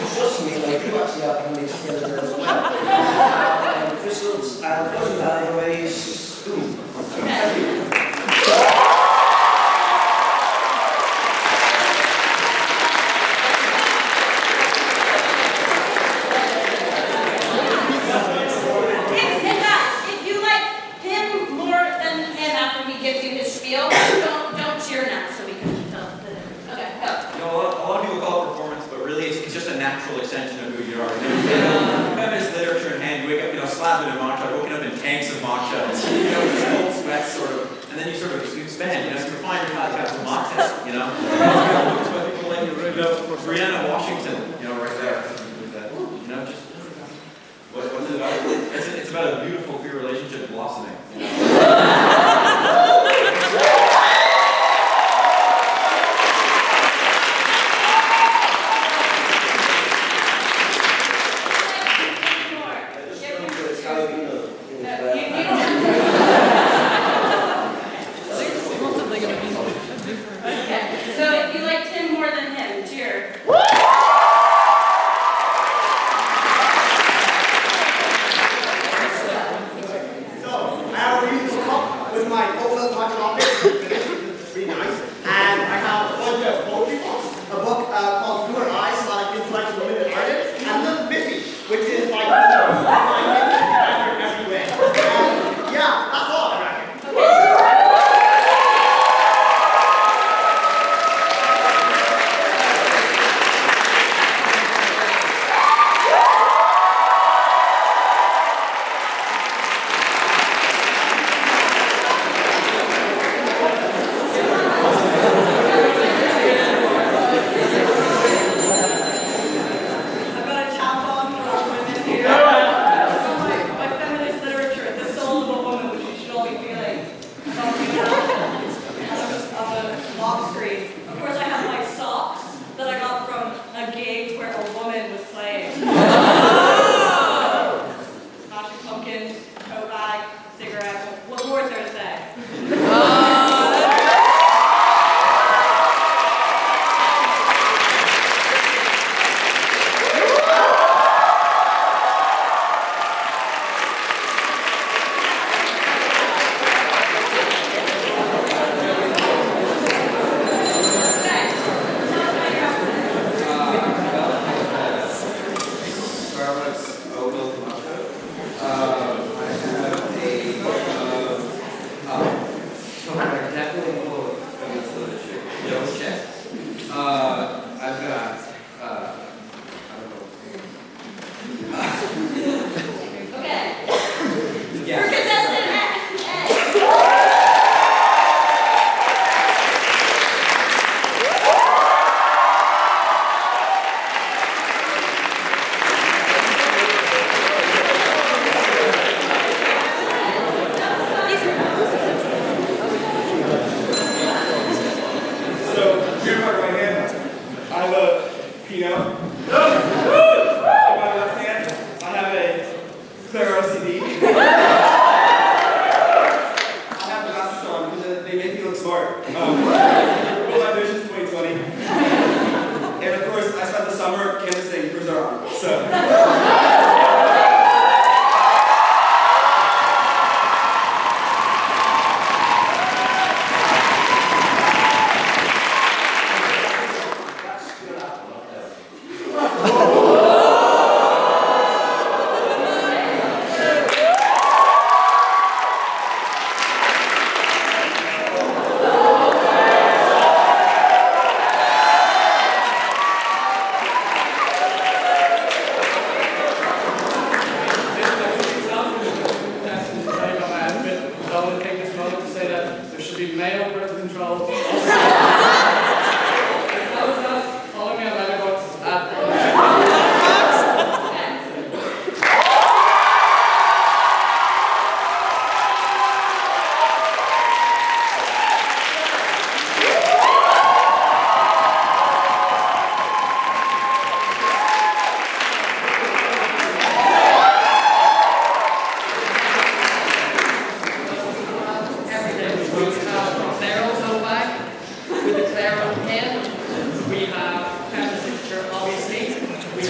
it's just me, like you actually have to mix together as well. And crystals and fuzzy valuays. If you like him more than him after he gives you his spiel, don't cheer now so we can tell the difference. Okay, go. You know, a lot of people call it performance, but really it's just a natural extension of who you are. Feminist literature in hand, you wake up, slapping in matcha, waking up in tanks of matcha, just cold sweats sort of, and then you sort of expand, you refine your podcast with mocktails, It's what people like, Brianna Washington, right there. Just, what's it about? It's about a beautiful queer relationship blossoming.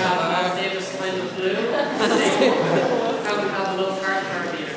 have Davis kind of blue. And we have a little card here.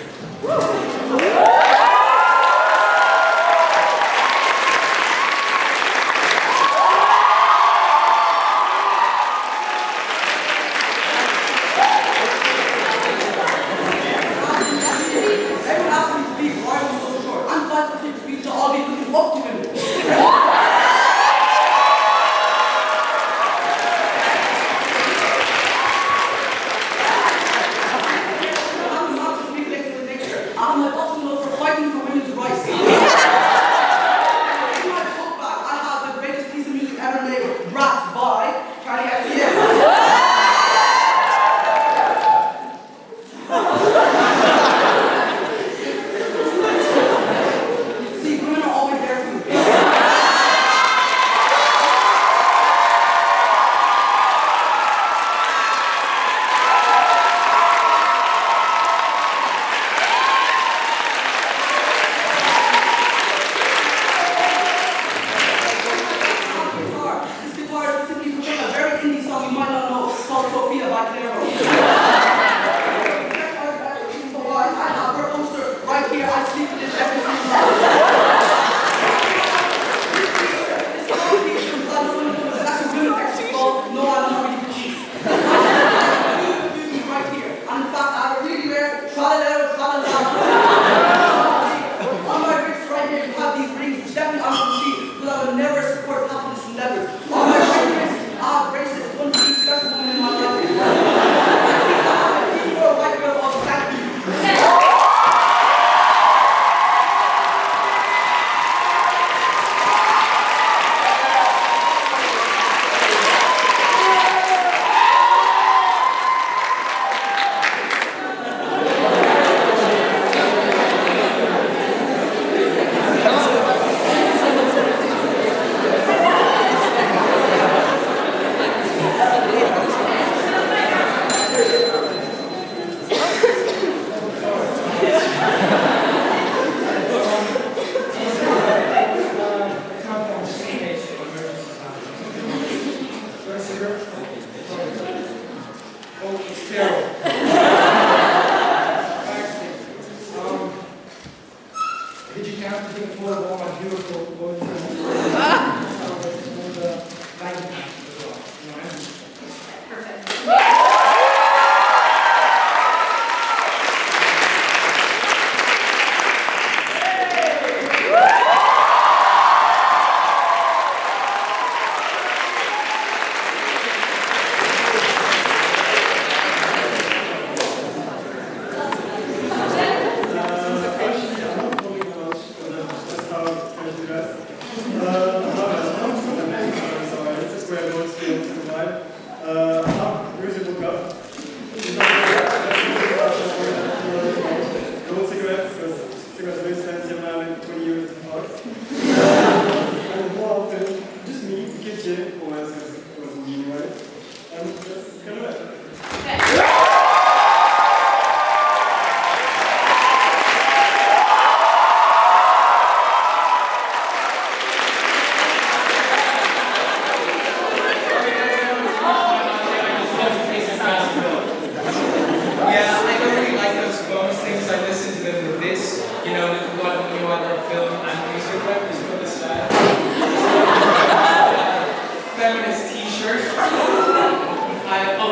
Feminist t-shirt.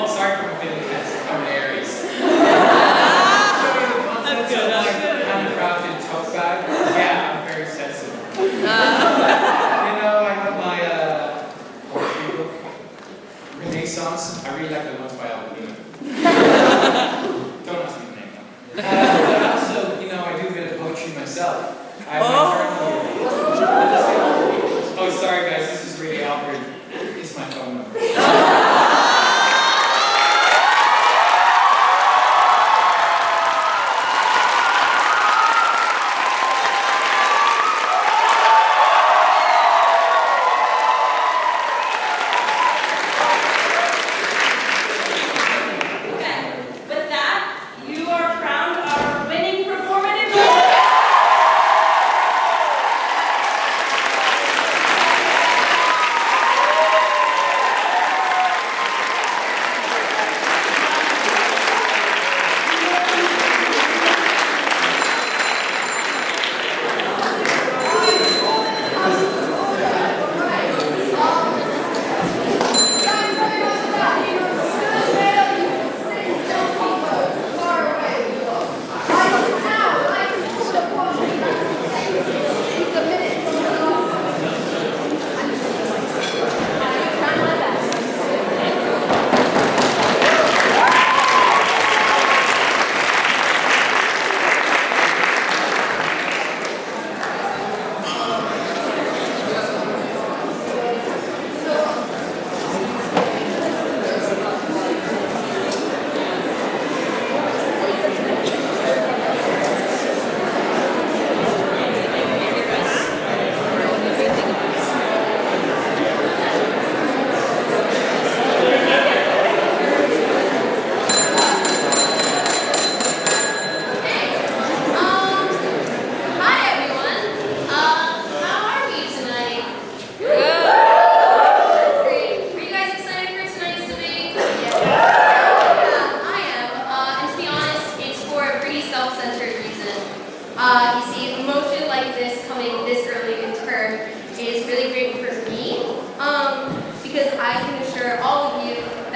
Sorry for my feeling test. I'm an Aries. That's good. Handcrafted tote bag. Yeah, I'm very sensitive. I have my poetry book, Renaissance. I really like the ones by Alvina. Don't ask me the name. But also, I do a bit of poetry myself. I have my journal. Oh, sorry guys, this is really awkward. It's my phone number.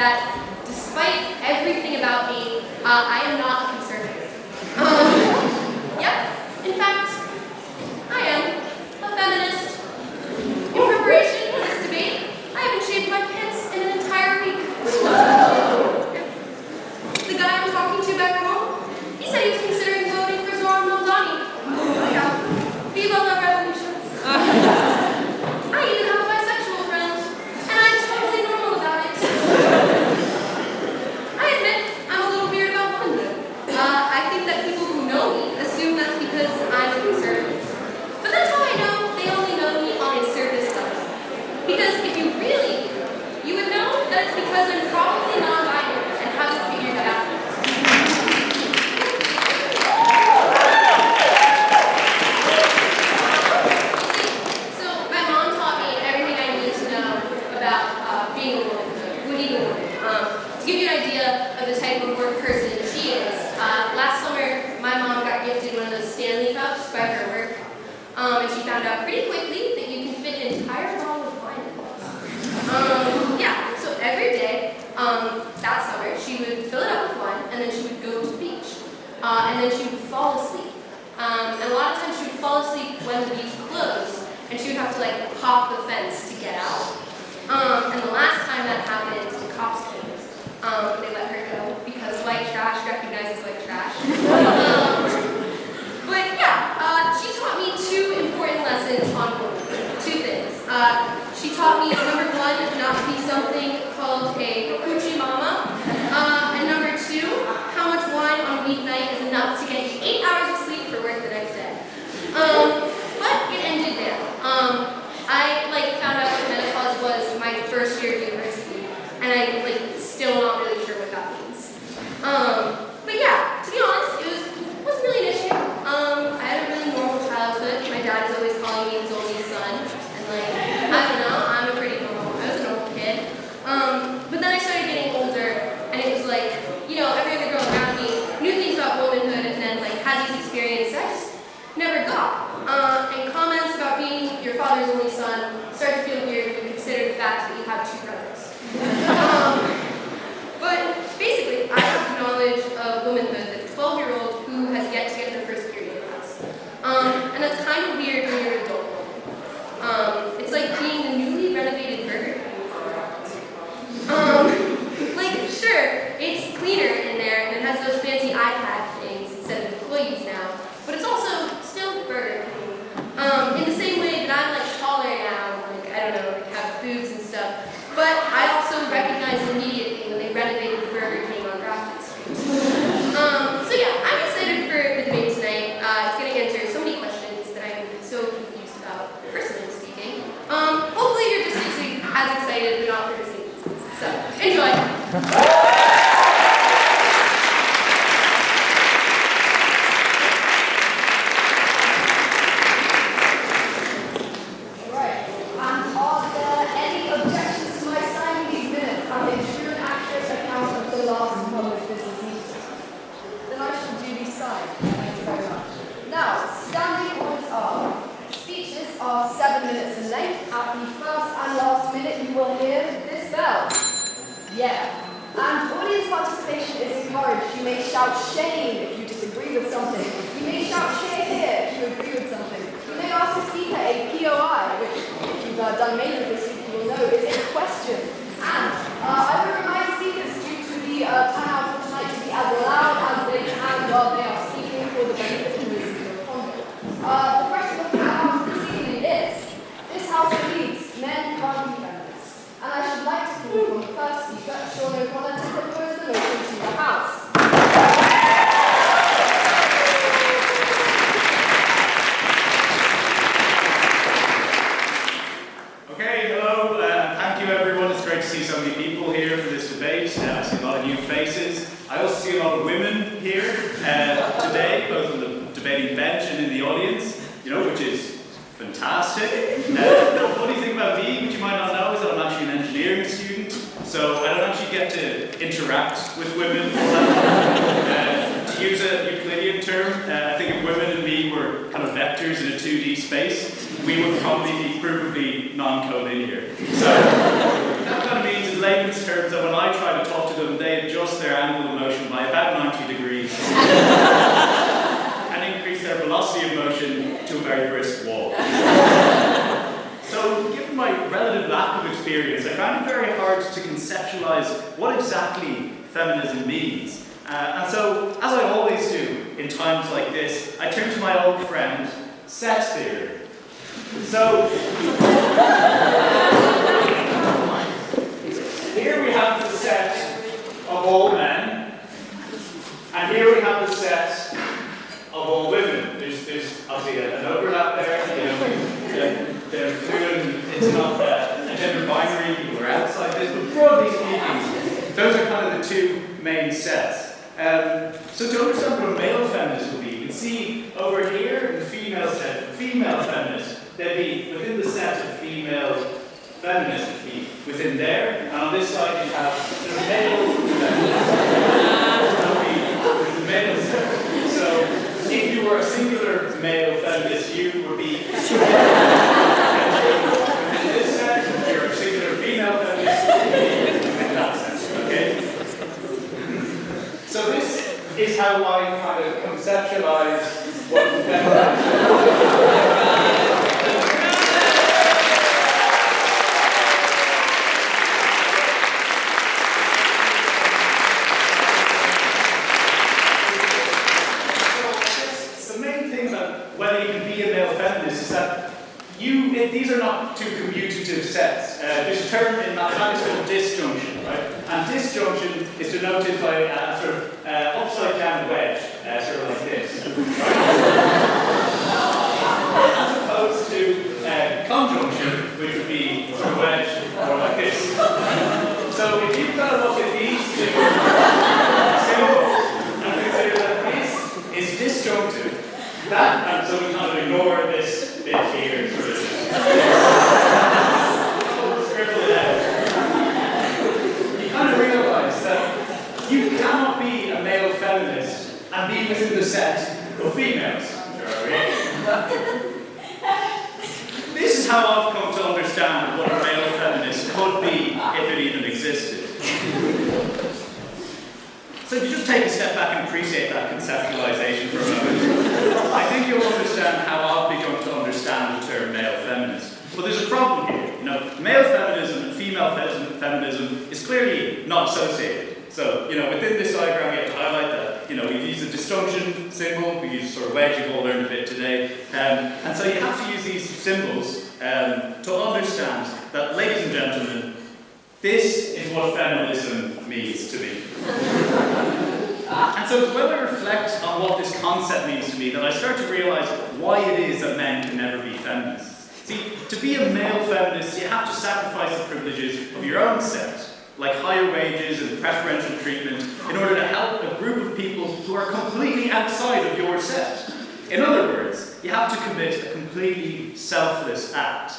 that despite everything about me, I am not a conservative. Yep, in fact, I am a feminist. In preparation for this debate, I haven't shaved my pants in an entire week. The guy I'm talking to back home, he said he was considering voting for Noam Chomsky. Viva la revolution. I even have a bisexual friend, and I'm totally normal about it. I admit I'm a little weird about womanhood. I think that people who know me assume that's because I'm a conservative. But that's how I know they only know me on a surface level. Because if you really knew, you would know that it's because I'm probably non-binary and haven't figured that out. So my mom taught me everything I need to know about being a woman, being a woman. To give you an idea of the type of work person she is, last summer my mom got gifted one of those Stanley Cups by her work, and she found out pretty quickly that you can fit an entire bottle of wine in those. Yeah, so every day that summer she would fill it up with wine, and then she would go to the beach, and then she would fall asleep. And a lot of times she would fall asleep when the beach closed, and she would have to like hop the fence to get out. And the last time that happened, the cops came. They let her go because white trash recognizes white trash. But yeah, she taught me two important lessons on womanhood. Two things. She taught me, number one, not to be something called a hoochie mama. And number two, how much wine on a weeknight is enough to get you 8 hours of sleep for work the next day. But it ended there. I found out what menopause was my first year of university, and I still not really sure what that means. But yeah, to be honest, it wasn't really an issue. I had a really normal childhood. My dad was always calling me his only son, and I don't know, I was a normal kid. But then I started getting older, and it was every other girl around me knew things about womanhood, and then had these experiences I just never got. And comments about being your father's only son start to feel weird when you consider the fact that you have two brothers. But basically, I have knowledge of womanhood that's a 12-year-old who has yet to get her first period has. And that's kind of weird when you're an adult woman. It's like being the newly renovated Burger King. Sure, it's cleaner in there and it has those fancy iPad things instead of employees now, but it's also still Burger King. In the same way that I'm taller now, have boobs and stuff, but I also recognized immediately when they renovated the Burger King on Grafton Street. So yeah, I'm excited for the debate tonight. It's going to answer so many questions that I'm so confused about, personally speaking. Hopefully you're just as excited, but not for the same reasons. So, enjoy! We would probably be provably non-collinear. So that kind of means, in layman's layman's terms that when I try to talk to them, they adjust their angle of motion by about 90 degrees and increase their velocity of motion to a very brisk walk. So, given my relative lack of experience, I found it very hard to conceptualize what exactly feminism means. And so, as I always do in times like this, I turn to my old friend, set theory. So, here we have the set of all men, and here we have the set of all women. There's obviously an overlap there. They're fluid, it's not a gender binary, people are outside this, but broadly speaking, those are kind of the two main sets. So to understand what a male feminist would be, you can see over here the female set, female feminist, they'd be within the set of female feminists, would be within there, and on this side you have the male feminist. The male set. So if you were a singular male feminist, you would be within this set. If you're a singular female feminist, you would be in that sense. Okay? So this is how I kind of conceptualize what feminism whether you can be a male feminist is that these are not two commutative sets. There's a term in mathematics called disjunction, right? And disjunction is denoted by a sort of upside down wedge, sort of like this. As opposed to conjunction, which would be sort of wedge more like this. So if you've got to look at these two symbols and consider that this is disjunctive, and so we kind of ignore this bit here, sort of scribble it out. You kind of realize that you cannot be a male feminist and be within the set of females. This is how I've come to understand what a male feminist could be if it even existed. So if you just take a step back and appreciate that conceptualization for a moment, I think you'll understand how I've begun to understand the term male feminist. But there's a problem here. Male feminism and female feminism is clearly not associated. So, within this diagram, we have to highlight that, we've used a disjunction symbol, we use a sort of wedge, you've all learned a bit today. And so you have to use these symbols to understand that, ladies and gentlemen, this is what feminism means to me. And so it's when I reflect on what this concept means to me that I start to realize why it is that men can never be feminists. See, to be a male feminist, you have to sacrifice the privileges of your own set, like higher wages and preferential treatment, in order to help a group of people who are completely outside of your set. In other words, you have to commit a completely selfless act.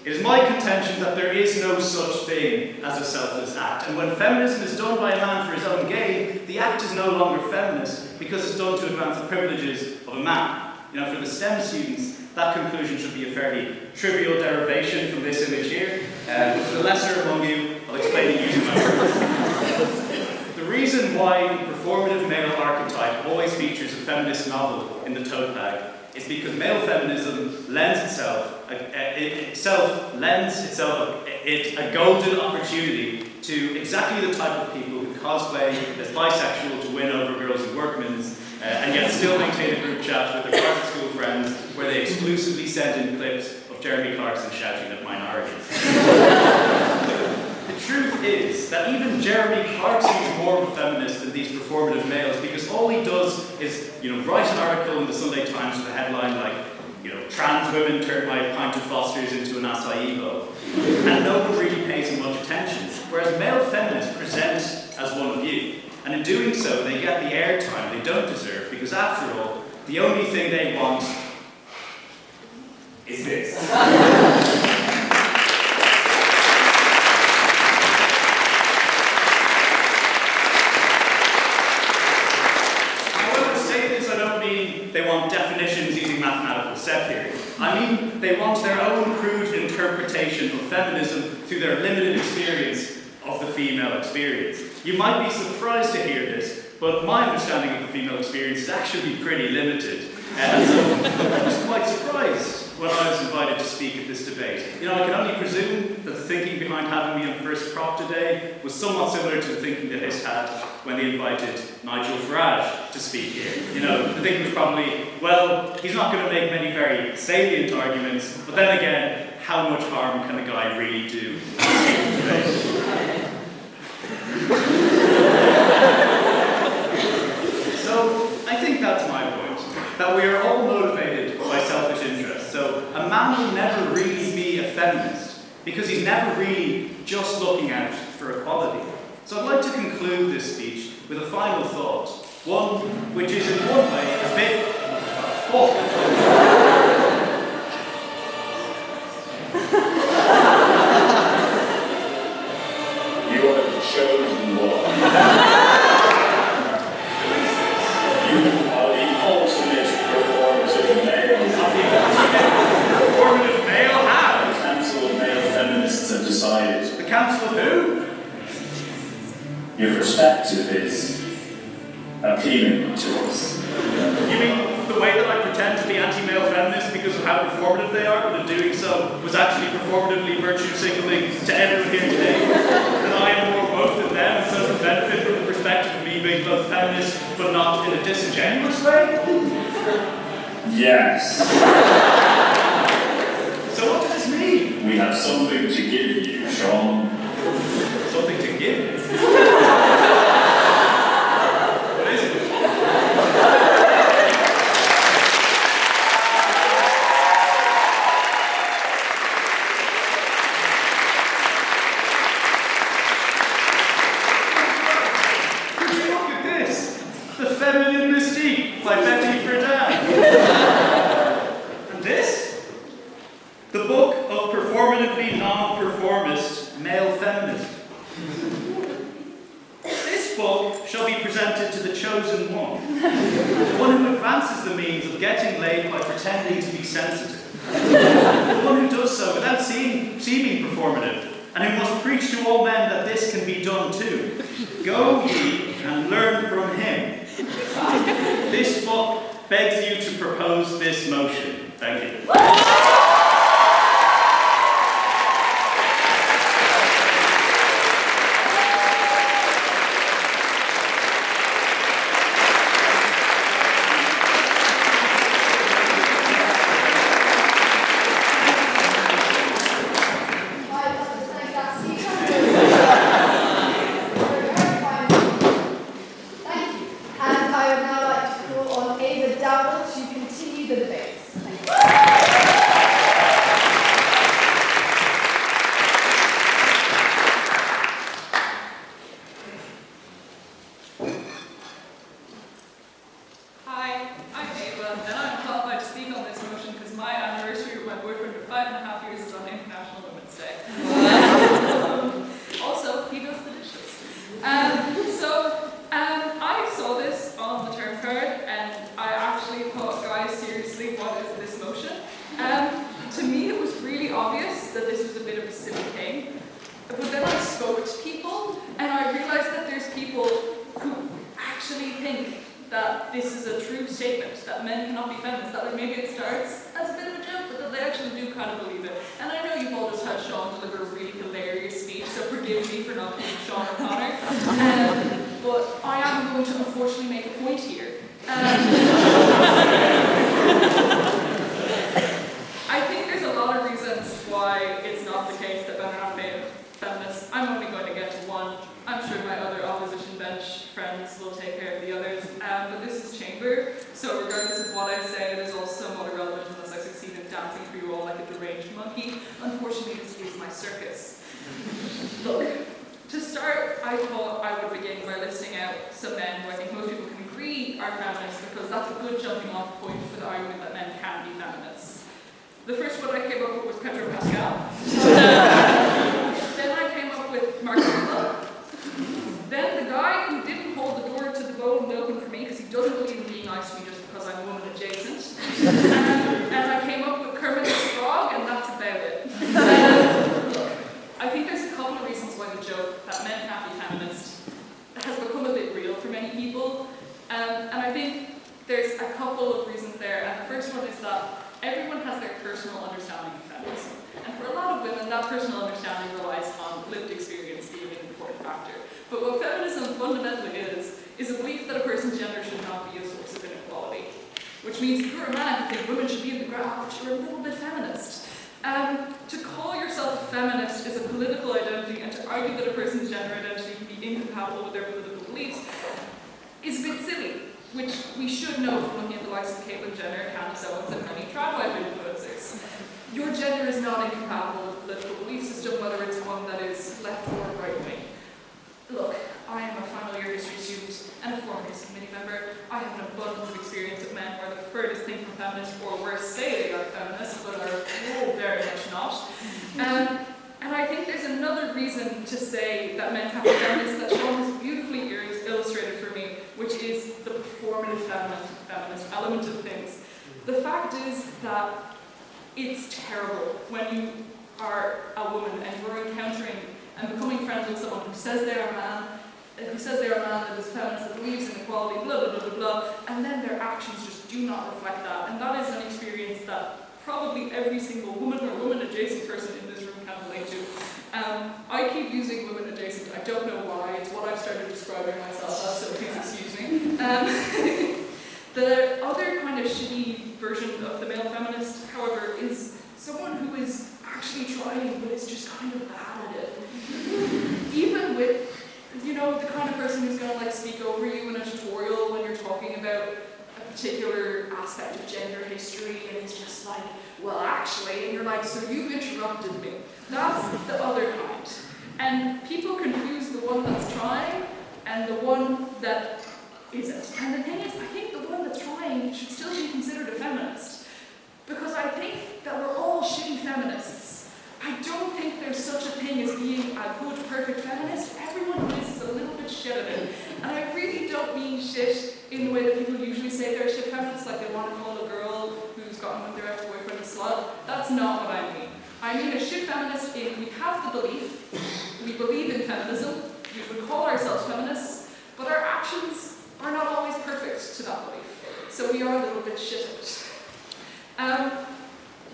It is my contention that there is no such thing as a selfless act, and when feminism is done by a man for his own gain, the act is no longer feminist because it's done to advance the privileges of a man. For the STEM students, that conclusion should be a fairly trivial derivation from this image here, but for the lesser among you, I'll explain it using my words. The reason why the performative male archetype always features a feminist novel in the tote bag is because male feminism lends itself a golden opportunity to exactly the type of people who cosplay as bisexual to win over girls in Workman's, and yet still maintain a group chat with their private school friends where they exclusively send in clips of Jeremy Clarkson shouting at minorities. The truth is that even Jeremy Clarkson is more of a feminist than these performative males because all he does is, write an article in the Sunday Times with a headline like, trans women turned my pint of Foster's into an acai bowl. And no one really pays him much attention. Whereas male feminists present as one of you. And in doing so, they get the airtime they don't deserve because after all, the only thing they want is this. They want definitions using mathematical set theory. I mean, they want their own crude interpretation of feminism through their limited experience of the female experience. You might be surprised to hear this, but my understanding of the female experience is actually pretty limited. And so I was quite surprised when I was invited to speak at this debate. You know, I can only presume that the thinking behind having me on first prop today was somewhat similar to the thinking that Hist had when they invited Nigel Farage to speak here. You know, the thinking was probably, well, he's not going to make many very salient arguments, but then again, how much harm can a guy really do? So, I think that's my point, that we are all motivated by selfish interest. So, a man will never really be a feminist, because he's never really just looking out for equality. So I'd like to conclude this speech with a final thought, one which is in one way a bit You are the chosen one. You are the ultimate performative male. performative male. How? The Council of Male Feminists have decided. The Council of who? Your perspective is appealing to us. You mean the way that I pretend to be anti-male feminist because of how performative they are, but in doing so was actually performatively virtue signaling to everyone here today that I am more woke than them and so can benefit from the perspective of me being both feminist but not in a disingenuous way? Yes. So what does this mean? We have something to give you, Sean. Something to give? What is it? Look at this! The Feminine Mystique by Betty Friedan. And this? The Book of Performatively Non-Performist Male Feminism. This book shall be presented to the chosen one who advances the means of getting laid by pretending to be sensitive, the one who does so without seeming performative, and who must preach to all men that this can be done too. Go ye and learn from him. This book begs you to propose this motion. Thank you. I think there's a couple of reasons why we joke that men couple of reasons there, and the first one is that everyone has their personal understanding of feminism. And for a lot of women, that personal understanding relies on lived experience being an important factor. But what feminism fundamentally is a belief that a person's gender should not be a source of inequality. Which means if you're a man who thinks women should be in the graft, you're a little bit feminist. To call yourself a feminist is a political identity, and to argue that a person's gender identity can be incompatible with their political beliefs is a bit silly, which we should know from looking at the likes of Caitlyn Jenner, Candace Owens, and many tradwife influencers. Your gender is not incompatible with the political belief system, whether it's one that is left or right wing. Look, I am a final year history student and a former history committee member. I have an abundance of experience with men who are the furthest thing from feminists, or worse, say they are feminists, but are very much not. And I think there's another reason to say that men can be feminists that Sean has beautifully illustrated for me, which is the performative feminist element of things. The fact is that it's terrible when you are a woman and you're encountering and becoming friends with someone who says they're a man, that is a feminist, that believes in equality, blah, blah, blah, blah, blah, and then their actions just do not reflect that. And that is an experience that probably every single woman or woman-adjacent person in this room can relate to. I keep using women-adjacent. I don't know why. It's what I've started describing myself as, so please excuse me. The other kind of shitty version of the male feminist, however, is someone who is actually trying, but is just kind of bad at it. Even with, the kind of person who's going to speak over you in a tutorial when you're talking about a particular aspect of gender history, and it's just like, well, actually, and you're like, so you've interrupted me. That's the other kind. And people confuse the one that's trying and the one that isn't. And the thing is, I think the one that's trying should still be considered a feminist. Because I think that we're all shitty feminists. I don't think there's such a thing as being a good, perfect feminist. Everyone who is a little bit shit at it. And I really don't mean shit in the way that people usually say they're shit feminists, like they want to call a girl who's gotten with their ex-boyfriend a slut. That's not what I mean. I mean a shit feminist in we have the belief, we believe in feminism, we would call ourselves feminists, but our actions are not always perfect to that belief. So we are a little bit shit at it.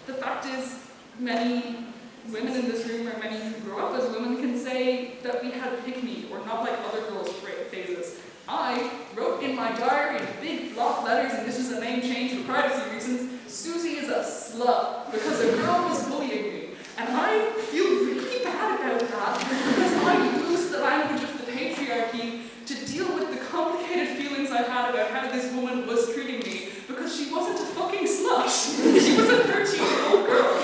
The fact is, many women in this room, or many who grow up as women, can say that we had a pick-me, or not like other girls' phases. I wrote in my diary in big block letters, and this is a name change for privacy reasons, Susie is a slut, because a girl was bullying me. And I feel really bad about that, because I used the language of the patriarchy to deal with the complicated feelings I had about how this woman was treating me, because she wasn't a fucking slut. She was a 13-year-old girl.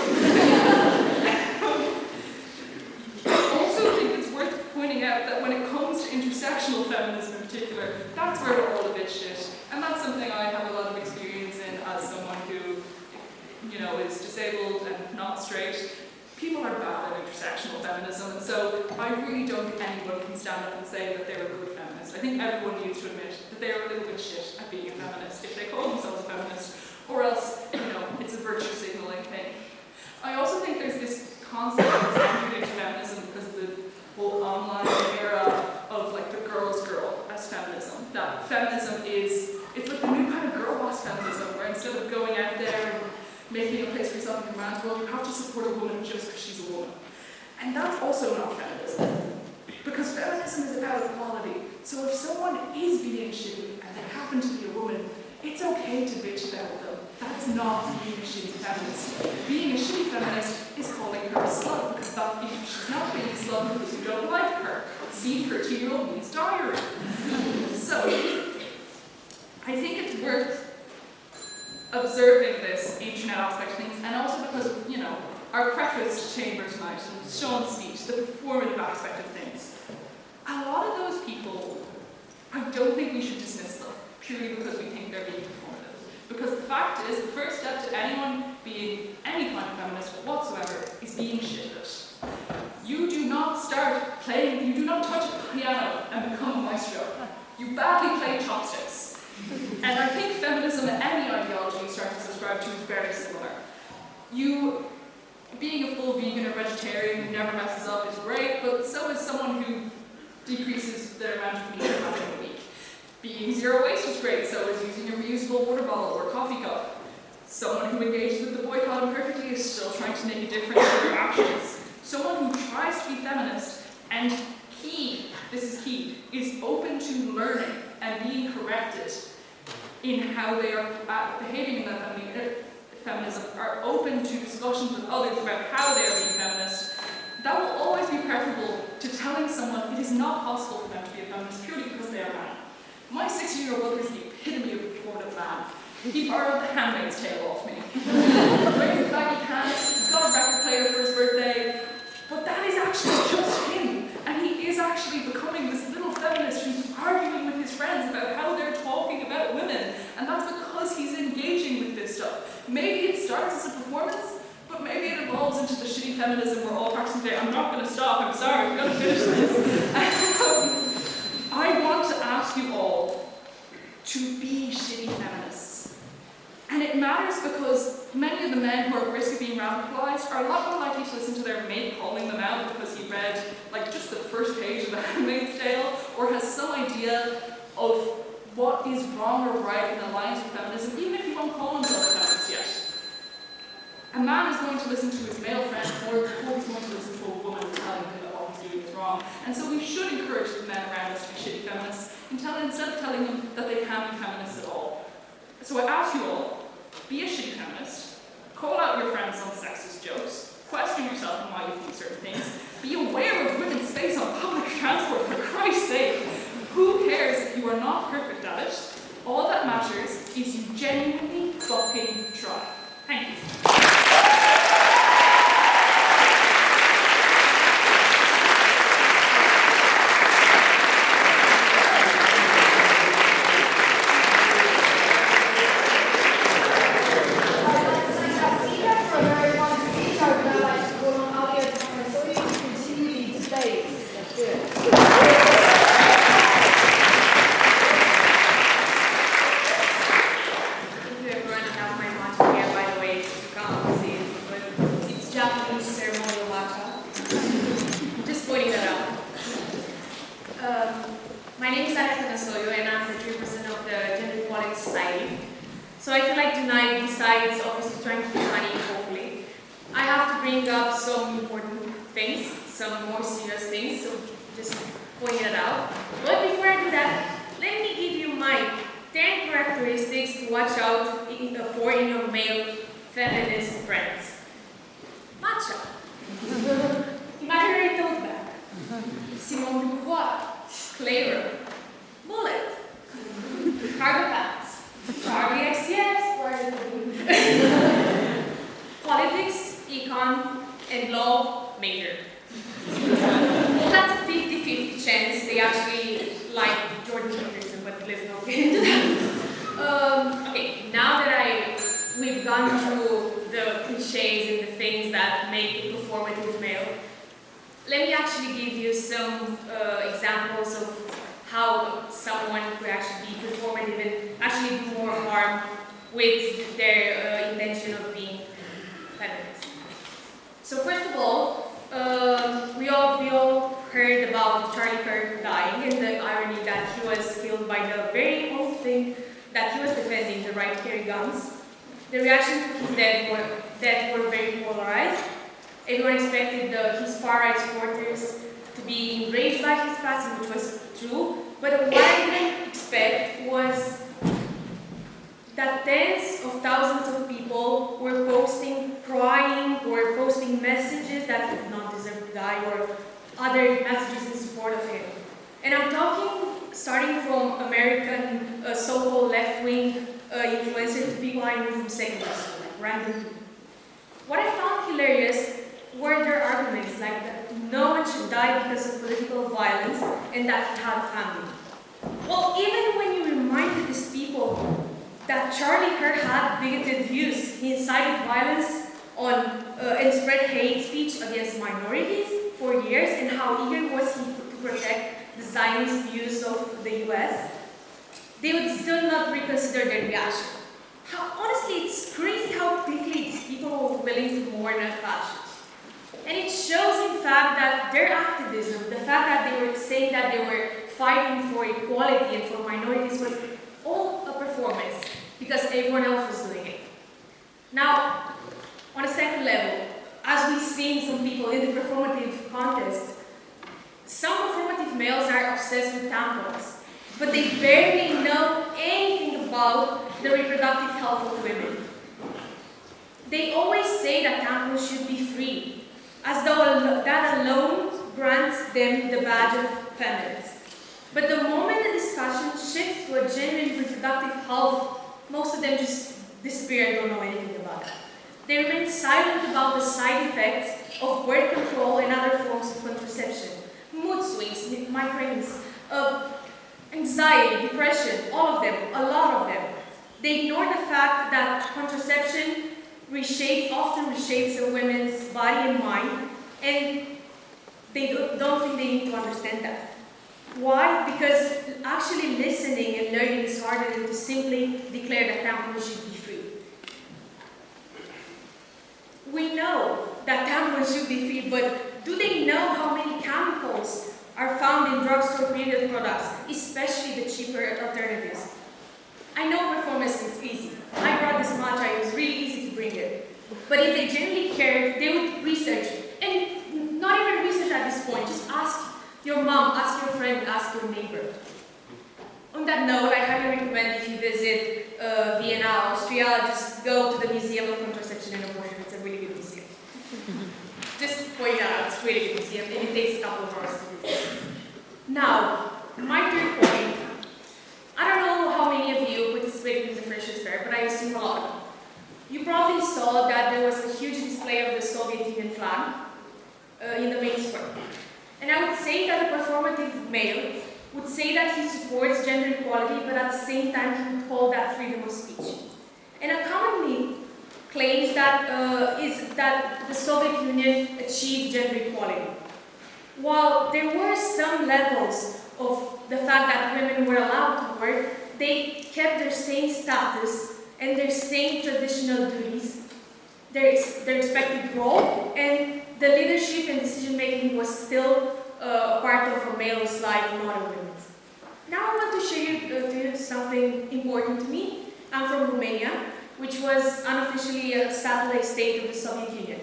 I also think it's worth pointing out that when it comes to intersectional feminism in particular, that's where we're all a bit shit. And that's something I have a lot of experience in as someone who, is disabled and not straight. People are bad at intersectional feminism, and so I really don't think anyone can stand up and say that they're a good feminist. I think everyone needs to admit that they're a little bit shit at being a feminist if they call themselves a feminist, or else, it's a virtue signaling thing. I also think there's this concept that's entered into feminism because of the whole online era of the girl's girl as feminism. That feminism it's like the new kind of girl boss feminism, where instead of going out there and making a place for yourself in the man's world, you have to support a woman just because she's a woman. And that's also not feminism. Because feminism is about equality. So if someone is being shitty and they happen to be a woman, it's okay to bitch about them. That's not being a shitty feminist. Being a shitty feminist is calling her a slut, because she's not being a slut because you don't like her. See 13-year-old Me's diary. So, I think it's worth observing this internet aspect of things, and also because of, our preface chamber tonight, and Sean's speech, the performative aspect of things. A lot of those people, I don't think we should dismiss them, purely because we think they're being performative. Because the fact is, the first step to anyone being any kind of feminist whatsoever is being shit at it. You do not start playing, you do not touch a piano and become a maestro. You badly play chopsticks. And I think feminism and any ideology you start to subscribe to is very similar. Being a full vegan or vegetarian who never messes up is great, but so is someone who decreases their amount of meat having a week. Being zero waste is great, so is using a reusable reusable water bottle or coffee cup. Someone who engages with the boycott imperfectly is still trying to make a difference through their actions. Someone who tries to be feminist and this is key, is open to learning and being corrected in how they are behaving in that feminism, are open to discussions with others about how they are being feminist, that will always be preferable to telling someone it is not possible for them to be a feminist purely because they are a man. My 16-year-old brother is the epitome of a performative man. He borrowed The Handmaid's Tale off me. Wears baggy pants, got a record player for his birthday, but that is actually just him. And he is actually becoming this little feminist who's arguing with his friends about how they're talking about women. And that's because he's engaging with this stuff. Maybe it starts as a performance, but maybe it evolves into the shitty feminism we're all practicing today. I'm not going to stop, I'm sorry, I've got to finish this. I want to ask you all to be shitty feminists. And it matters because many of the men who are at risk of being radicalized are a lot more likely to listen to their mate calling them out because he read like just the first page of The Handmaid's Tale or has some idea of what is wrong or right in alliance with feminism, even if he won't call himself a feminist yet. A man is going to listen to his male friend more before he's going to listen to a woman telling him that what he's doing is wrong. And so we should encourage the men around us to be shitty feminists instead of telling them that they can't be feminists at all. So I ask you all, be a shitty feminist, call out your friends on sexist jokes, question yourself on why you think certain things, be aware of women's space on public transport, for Christ's sake. Who cares if you are not perfect at it? All that matters is you genuinely fucking try. Thank you. The reaction to his death were very polarized. Everyone expected his far-right supporters to be enraged by his passing, which was true, but what I didn't expect was that tens of thousands of people were posting, crying, or posting messages that he did not deserve to die, or other messages in support of him. And I'm talking starting from American so-called left-wing influencers to people I knew from secondary school, like random people. What I found hilarious were their arguments, like that no one should die because of political violence and that he had a family. Well, even when you reminded these people that Charlie Kirk had bigoted views, he incited violence and spread hate speech against minorities for years, and how eager was he to protect the Zionist views of the US, they would still not reconsider their reaction. Honestly, it's crazy how quickly these people were willing to mourn a fascist. And it shows, in fact, that their activism, the fact that they were saying that they were fighting for equality and for minorities, was all a performance. because everyone else was doing it. Now, on a second level, as we've seen some people in the performative contest, some performative males are obsessed with tampons, but they barely know anything about the reproductive health of women. They always say that tampons should be free, as though that alone grants them the badge of feminist. But the moment the discussion shifts to a genuine reproductive health, most of them just disappear and don't know anything about it. They remain silent about the side effects of birth control and other forms of contraception, mood swings, migraines, anxiety, depression, all of them, a lot of them. They ignore the fact that contraception often reshapes a woman's body and mind, and they don't think they need to understand that. Why? Because actually listening and learning is harder than to simply declare that tampons should be free. We know that tampons should be free, but do they know how many chemicals are found in drugstore period products, especially the cheaper alternatives? I know performance is easy. I brought this matcha, it was really easy to bring it. But if they genuinely cared, they would research. And not even research at this point, just ask your mom, ask your friend, ask your neighbor. On that note, I highly recommend if you visit Vienna, Austria, just go to the Museum of Contraception and Abortion. It's a really good museum. Just point out, it's a really good museum, and it takes a couple of hours to visit. Now, my third point. I don't know how many of you participated in the Freshers' Fair, but I assume a lot of you. You probably saw that there was a huge display of the Soviet Union flag in the main square. And I would say that a performative male would say that he supports gender equality, but at the same time he would call that freedom of speech. And a common myth claims that is that the Soviet Union achieved gender equality. While there were some levels of the fact that women were allowed to work, they kept their same status and their same traditional duties, their expected role, and the leadership and decision-making was still part of a male's life, not a woman's. Now I want to share something important to me. I'm from Romania, which was unofficially a satellite state of the Soviet Union.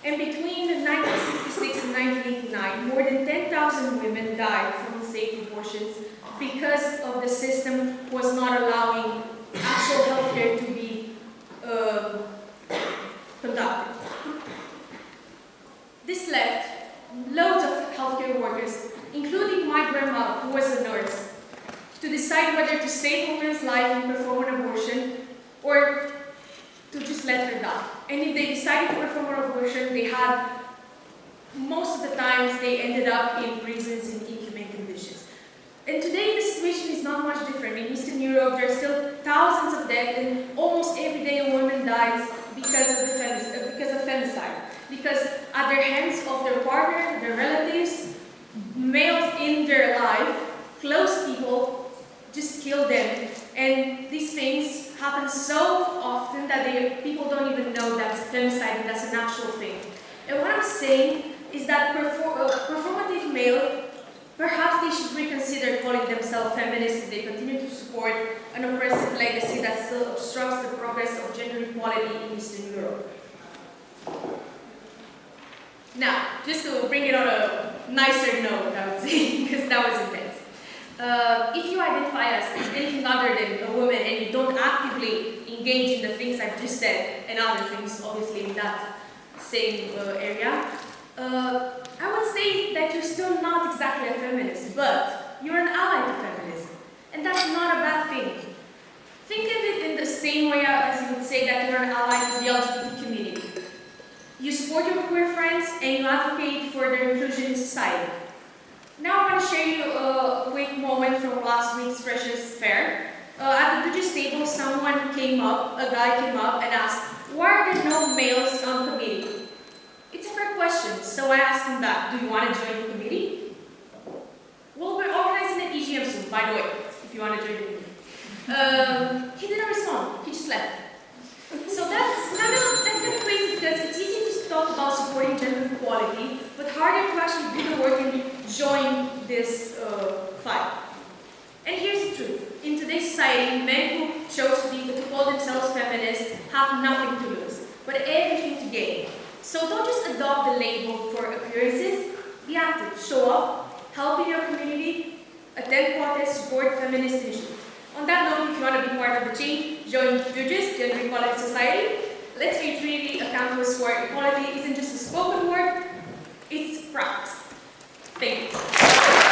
And between 1966 and 1989, more than 10,000 women died from unsafe abortions because of the system was not allowing actual healthcare to be conducted. This left loads of healthcare workers, including my grandma, who was a nurse, to decide whether to save a woman's life and perform an abortion or to just let her die. And if they decided to perform an abortion, they had, most of the times, they ended up in prisons in inhumane conditions. And today the situation is not much different. In Eastern Europe, there are still thousands of deaths, and almost every day a woman dies because of femicide. Because at their hands of their partner, their relatives, males in their life, close people, just kill them. And these things happen so often that people don't even know that's femicide and that's an actual thing. And what I'm saying is that performative male, perhaps they should reconsider calling themselves feminists if they continue to support an oppressive legacy that still obstructs the progress of gender equality in Eastern Europe. Now, just to bring it on a nicer note, I would say, because that was intense. If you identify as anything other than a woman and you don't actively engage in the things I just said, and other things obviously in that same area, I would say that you're still not exactly a feminist, but you're an ally to feminism. And that's not a bad thing. Think of it in the same way as you would say that you're an ally to the LGBT community. You support your queer friends and you advocate for their inclusion in society. Now I want to share you a quick moment from last week's Freshers' Fair. At the judges' table, a guy came up and asked, why are there no males on the committee? It's a fair question, so I asked him back, do you want to join the committee? Well, we're organizing an EGM soon, by the way, if you want to join the committee. He didn't respond, he just left. So that's kind of crazy because it's easy to talk about supporting gender equality, but harder to actually do the work and join this fight. And here's the truth. In today's society, men who chose to call themselves feminists have nothing to lose, but everything to gain. So don't just adopt the label for appearances. Be active, show up, help in your community, attend protests, support feminist issues. On that note, if you want to be part of the change, join Judith, Gender Equality Society. Let's make Trinity a campus where equality isn't just a spoken word, it's practice. Thank you.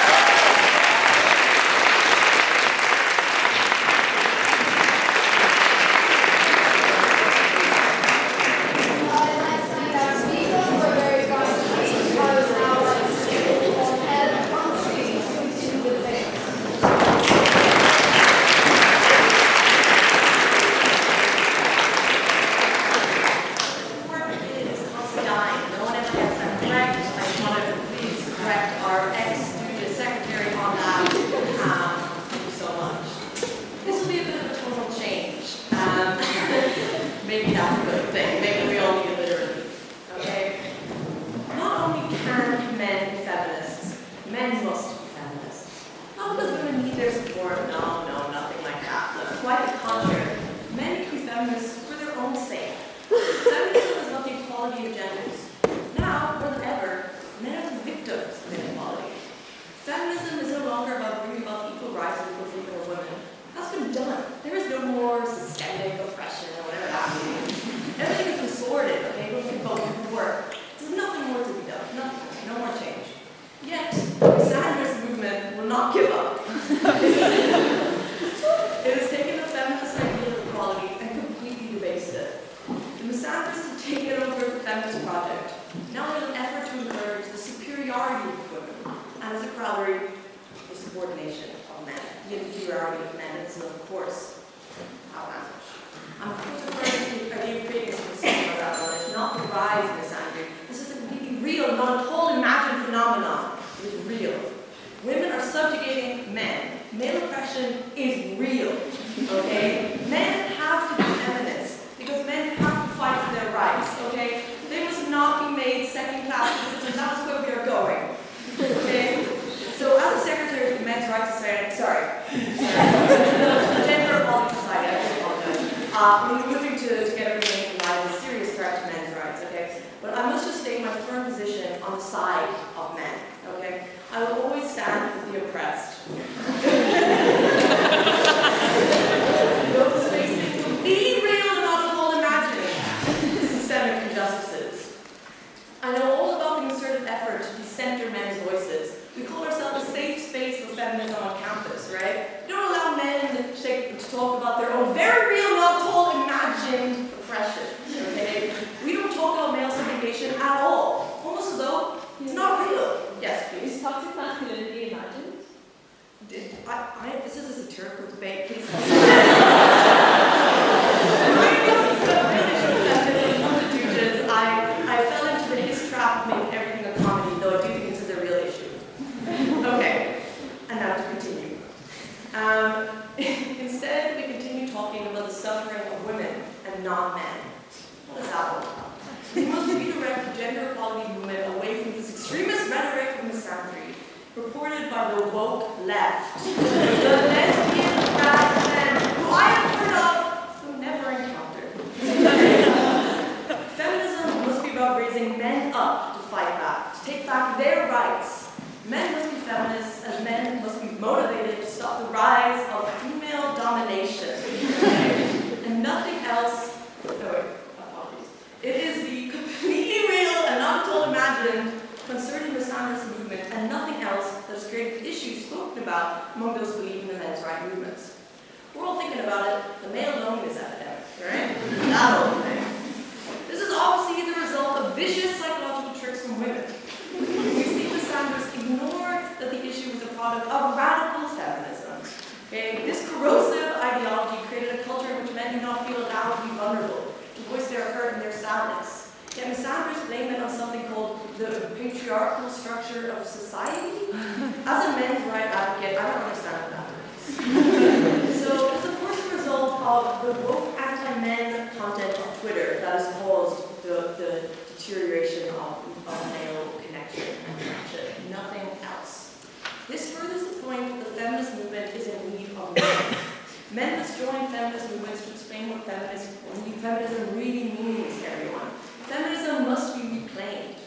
Men must join feminist movements to explain what feminism really means to everyone. Feminism must be reclaimed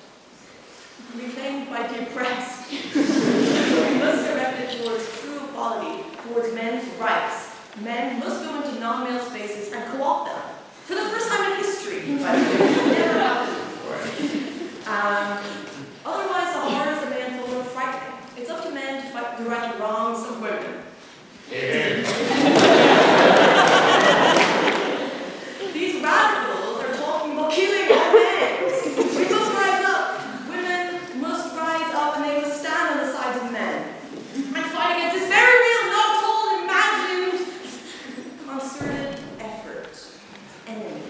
by the oppressed. We must direct it towards true equality, towards men's rights. Men must go into non-male spaces and co-opt them. For the first time in history, by the way. Never happened before. Otherwise, the horrors of man full are frightening. It's up to men to fight the right and wrongs of women. These radicals are talking about killing all men. We must rise up. Women must rise up and they must stand on the sides of men and fight against this very real, not told, imagined, concerted effort. Enemy.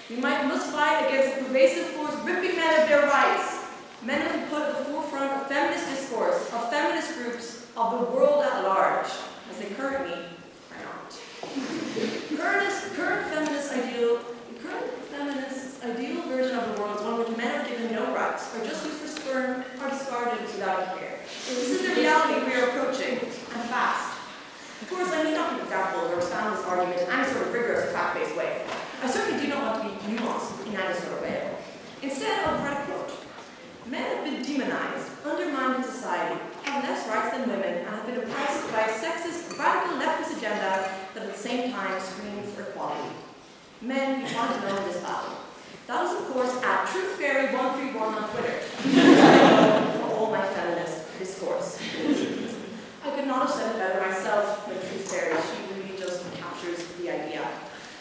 We must fight against the pervasive force ripping men of their rights. Men have been put at the forefront of feminist discourse, of feminist groups, of the world at large, as they currently are not. Current feminist ideal version of the world is one in which men are given no rights, are just used for sperm, are discarded without care. So this is the reality we are approaching, and fast. Of course, I need not give examples or expand this argument in any sort of rigorous or fact-based way. I certainly do not want to be nuanced in any sort of way. Instead, I'll write a quote. Men have been demonized, undermined in society, have less rights than women, and have been oppressed by a sexist, radical leftist agenda that at the same time screams for equality. Men, you want to know this battle. That is, of course, at TruthFairy131 on Twitter. For all my feminist discourse. I could not have said it better myself than TruthFairy. She really just captures the idea.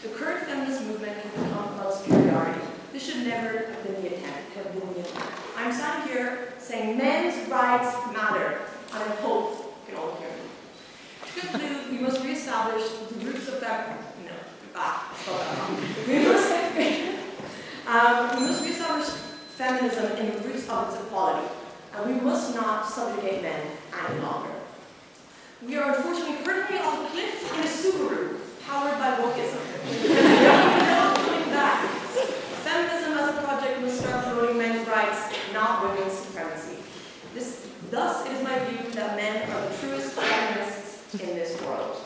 The current feminist movement has become about superiority. This should never have been the attempt. I'm standing here saying men's rights matter, and I hope you can all hear me. To conclude, we must reestablish the roots of we must reestablish feminism in the roots of its equality, and we must not subjugate men any longer. We are unfortunately currently off a cliff in a Subaru, powered by wokeism. No coming back. Feminism as a project must start promoting men's rights, not women's supremacy. Thus, it is my view that men are the truest feminists in this world.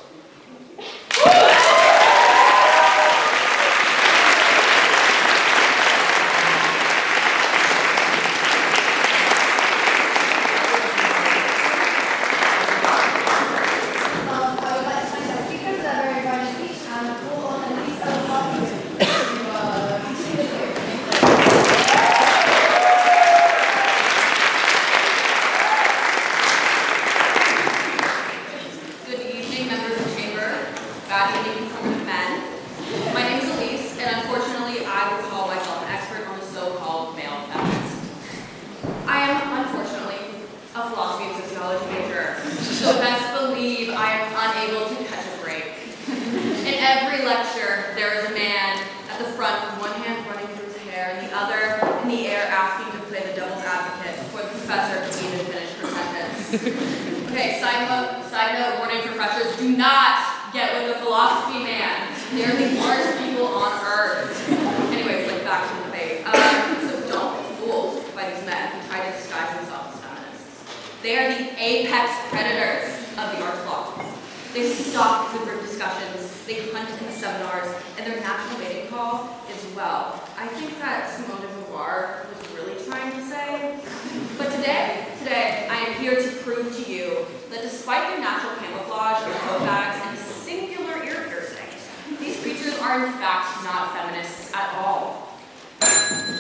Okay, side note, warning for freshers, do not get with the philosophy man. They're the worst people on earth. Anyways, like back to the debate. So don't be fooled by these men who try to disguise themselves as feminists. They are the apex predators of the arts block. They stalk the group discussions, they hunt in the seminars, and their national mating call is, well, I think that Simone de Beauvoir was really trying to say. But today, I am here to prove to you that despite their natural camouflage of coat bags and singular ear piercings, these creatures are in fact not feminists at all.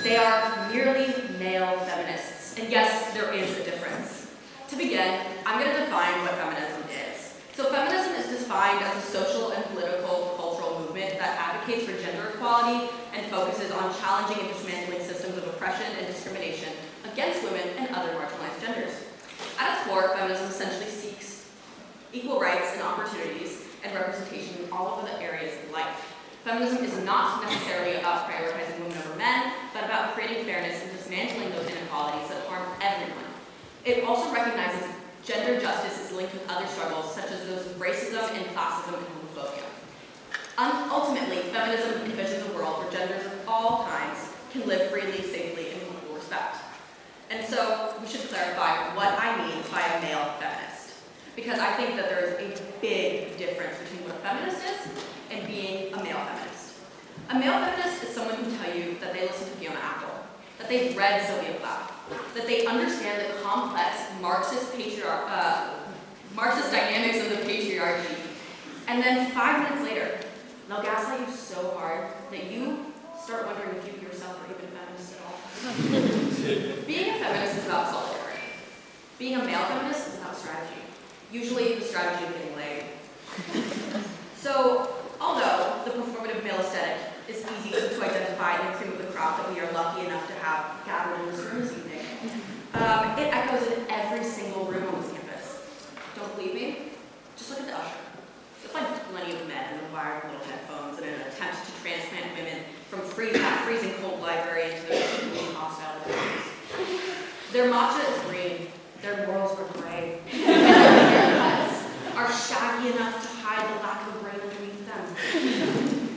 They are merely male feminists, and yes, there is a difference. To begin, I'm going to define what feminism is. So feminism is defined as a social and political cultural movement that advocates for gender equality and focuses on challenging and dismantling systems of oppression and discrimination against women and other marginalized genders. At its core, feminism essentially seeks equal rights and opportunities and representation in all of the areas of life. Feminism is not necessarily about prioritizing women over men, but about creating fairness and dismantling those inequalities that harm everyone. It also recognizes gender justice is linked with other struggles, such as those of racism and classism and homophobia. Ultimately, feminism envisions a world where genders of all kinds can live freely, safely, and with equal respect. And so, we should clarify what I mean by a male feminist. Because I think that there is a big difference between what a feminist A male feminist is someone who can tell you that they listen to Fiona Apple, that they've read Sylvia Plath, that they understand the complex Marxist dynamics of the patriarchy, and then 5 minutes later, they'll gaslight you so hard that you start wondering if you yourself are even feminist at all. Being a feminist is about solidarity. Being a male feminist is about strategy. Usually the strategy of getting laid. So, although the performative male aesthetic is easy to identify in the cream of the crop that we are lucky enough to have gathered in this room this evening, it echoes in every single room on this campus. Don't believe me? Just look at the usher. You'll find plenty of men in wired little headphones in an attempt to transplant women from freezing cold library into their equally hostile rooms. Their matcha is green, their morals are gray, and their haircuts are shaggy enough to hide the lack of a brain underneath them.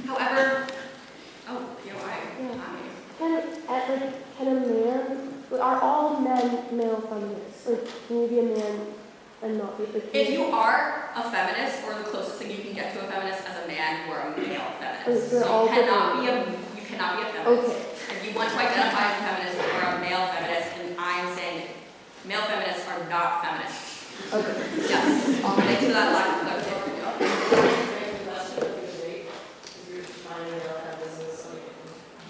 However, POI, hi. Can a man, are all men male feminists? Or can you be a man and not be a feminist? If you are a feminist, or the closest thing you can get to a feminist as a man, you are a male feminist. So you cannot be a feminist. Okay. If you want to identify as a feminist, you are a male feminist, and I am saying male feminists are not feminists. Okay. Yes. Thanks for that lack of clarification.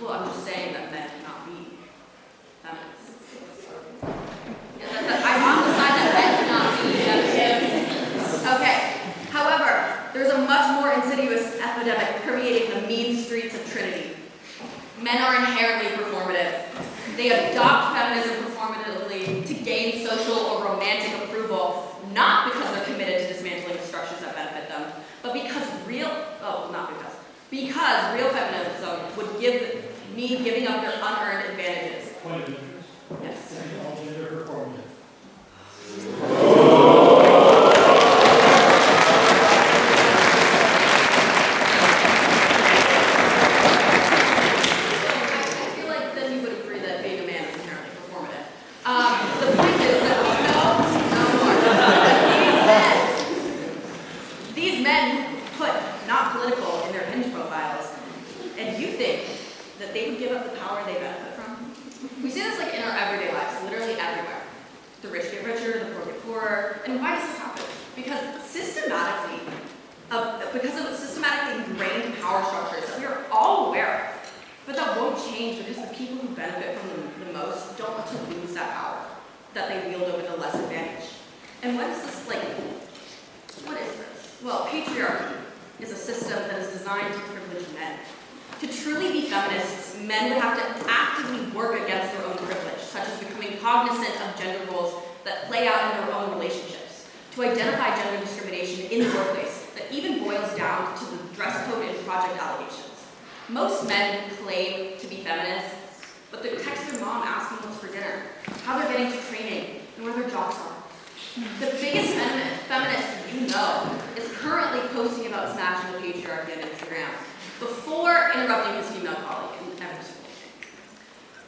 Well, I'm just saying that men cannot be feminists. I'm on the side that men cannot be feminists. Okay. However, there's a much more insidious epidemic permeating the mean streets of Trinity. Men are inherently performative. They adopt feminism performatively to gain social or romantic approval, not because they're committed to dismantling the structures that benefit them, but because real feminism would mean giving up their unearned advantages. Point of interest. Yes. All gender performative. I feel like then you would agree that being a man is inherently performative. The point is that we know these men put not political in their hinge profiles, and you think that they would give up the power they benefit from? We see this like in our everyday lives, literally everywhere. The rich get richer, the poor get poorer. And why does this happen? Because of systematically ingrained power structures that we are all aware of, but that won't change because the people who benefit from them the most don't want to lose that power that they wield over the less advantaged. And what is this like? What is this? Well, patriarchy is a system that is designed to privilege men. To truly be feminists, men would have to actively work against their own privilege, such as becoming cognizant of gender roles that play out in their own relationships, to identify gender discrimination in the workplace that even boils down to the dress code and project allegations. Most men claim to be feminists, but they text their mom asking what's for dinner, how they're getting to training, and where their jobs are. The biggest feminist you know is currently posting about smashing the patriarchy on Instagram before interrupting his female colleague in every single way.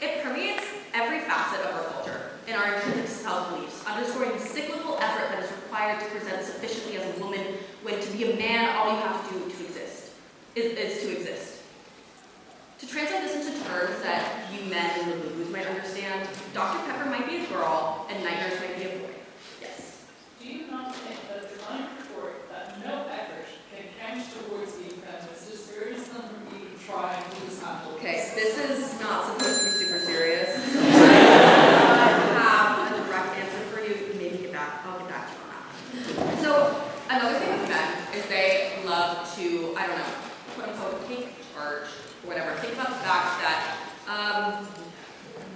It permeates every facet of our culture in our intrinsic self-beliefs, underscoring the cyclical effort that is required to present sufficiently as a woman when to be a man all you have to do to exist is to exist. To translate this into terms that you men in the blues might understand, Dr. Pepper might be a girl and night nurse might be a boy. Yes. Do you not think that the line report that no effort can count towards being feminist discourages them from even trying to dismantle? Okay, this is not supposed to be super serious. I have a direct answer for you. Maybe I'll get back to you on that. So another thing with men is they love to, I don't know, quote unquote, take charge or whatever. Think about the fact that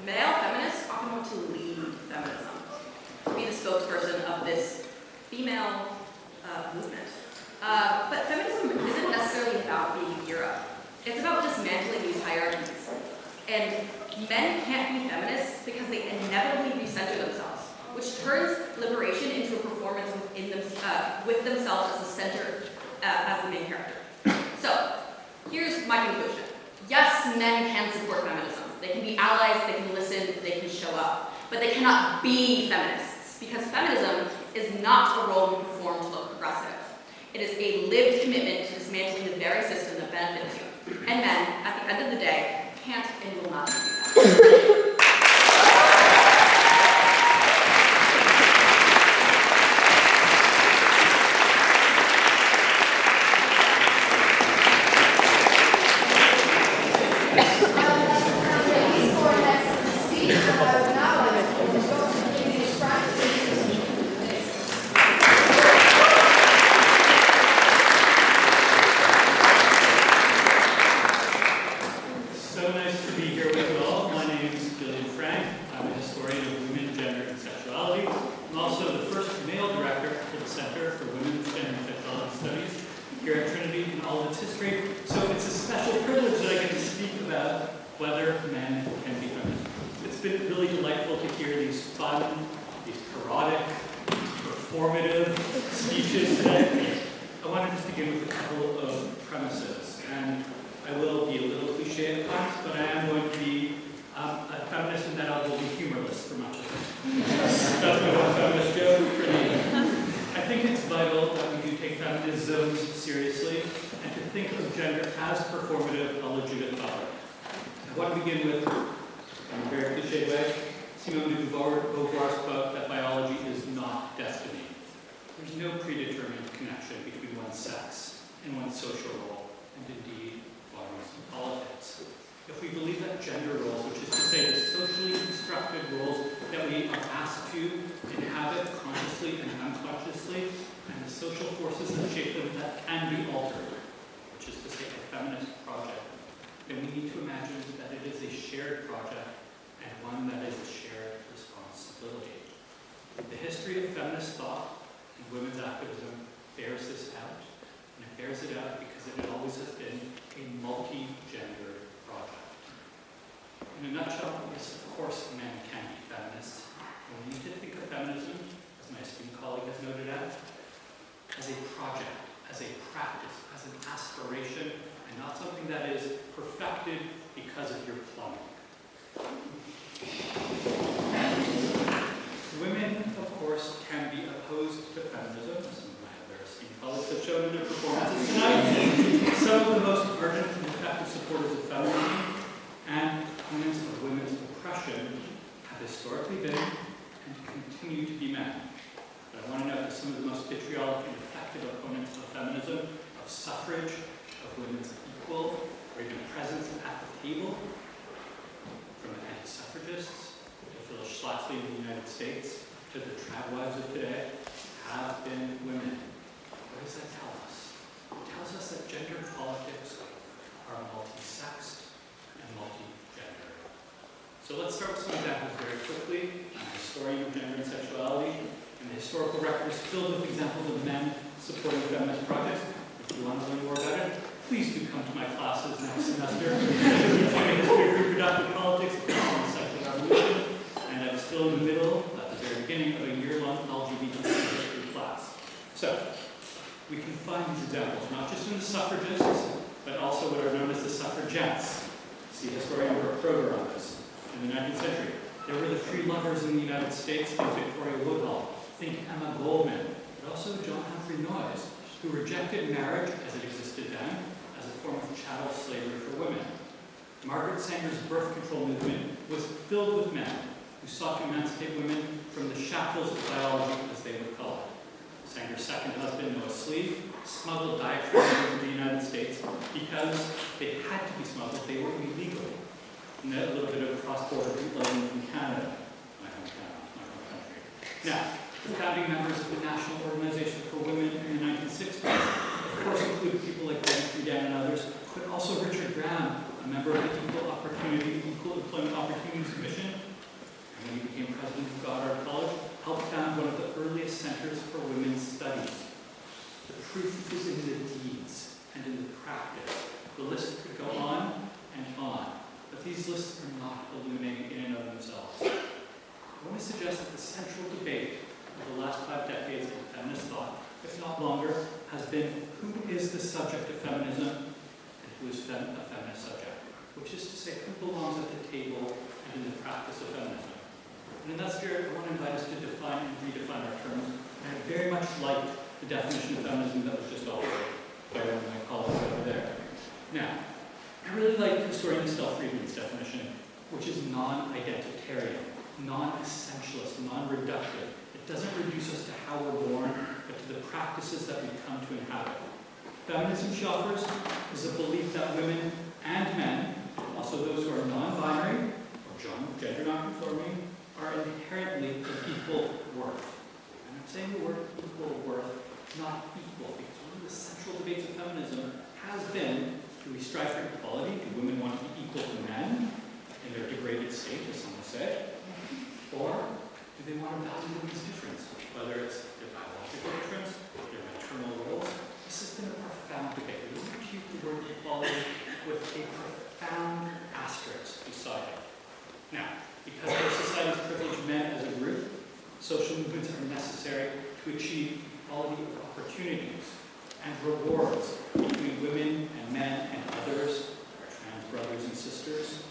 male feminists often want to lead feminism, to be the spokesperson of this female movement. But feminism isn't necessarily about being a hero. It's about dismantling these hierarchies. And men can't be feminists because they inevitably recenter themselves, which turns liberation into a performance with themselves as the center, as the main character. So, here's my conclusion. Yes, men can support feminism. They can be allies, they can listen, they can show up. But they cannot be feminists, because feminism is not a role you perform to look progressive. It is a lived commitment to dismantling the very system that benefits you. and men, at the end of the day, can't and will not do that. So let's start with some examples very quickly. I'm a historian of gender and sexuality, and the historical record is filled with examples of men supporting feminist projects. If you want to learn more about it, please do come to my classes next semester. History of reproductive politics, on the sexual revolution, and I'm still in the middle, at the very beginning of a year-long LGBT history class. So, we can find these examples, not just in the suffragists, but also what are known as the suffragettes. See historian Robert Kroger on this. In the 19th century, there were the free lovers in the United States. Think Victoria Woodhull, think Emma Goldman, but also John Humphrey Noyes, who rejected marriage as it existed then as a form of chattel slavery for women. Margaret Sanger's birth control movement was filled with men who sought to emancipate women from the shackles of biology, as they would call it. Sanger's second husband, Noah Sleeve, smuggled diaphragms into the United States because they had to be smuggled, they were illegal. And a little bit of cross-border bootlegging from Canada, my home country. Now, the founding members of the National Organization for Women in the 1960s, of course, include people like Betty Friedan and others, but also Richard Graham, a member of the Equal Employment Opportunities Commission, and when he became president of Goddard College, helped found one of the earliest centers for women's studies. The proof is in the deeds and in the practice. The list could go on and on. But these lists are not illuminating in and of themselves. I want to suggest that the central debate of the last 5 decades of feminist thought, if not longer, has been who is the subject of feminism and who is a feminist subject, which is to say who belongs at the table and in the practice of feminism. And in that spirit, I want to invite us to define and redefine our terms, and I very much like the definition of feminism that was just offered by one of my colleagues over there. Now, historian Estelle Friedman's definition, which is non-identitarian, non-essentialist, non-reductive. It doesn't reduce us to how we're born, but to the practices that we come to inhabit. Feminism, she offers, is a belief that women and men, also those who are non-binary or gender non-conforming, are inherently of equal worth. And I'm saying the word equal worth, not equal, because one of the central debates of feminism has been, do we strive for equality? Do women want to be equal to men in their degraded state, as some would say? Or do they want to value women's difference, whether it's their biological difference, their maternal roles? This has been a profound debate. We want to keep the word equality with a profound asterisk beside it. Now, because our societies privilege men as a group, social movements are necessary to achieve equality of opportunities and rewards between women and men and others, our trans brothers and sisters,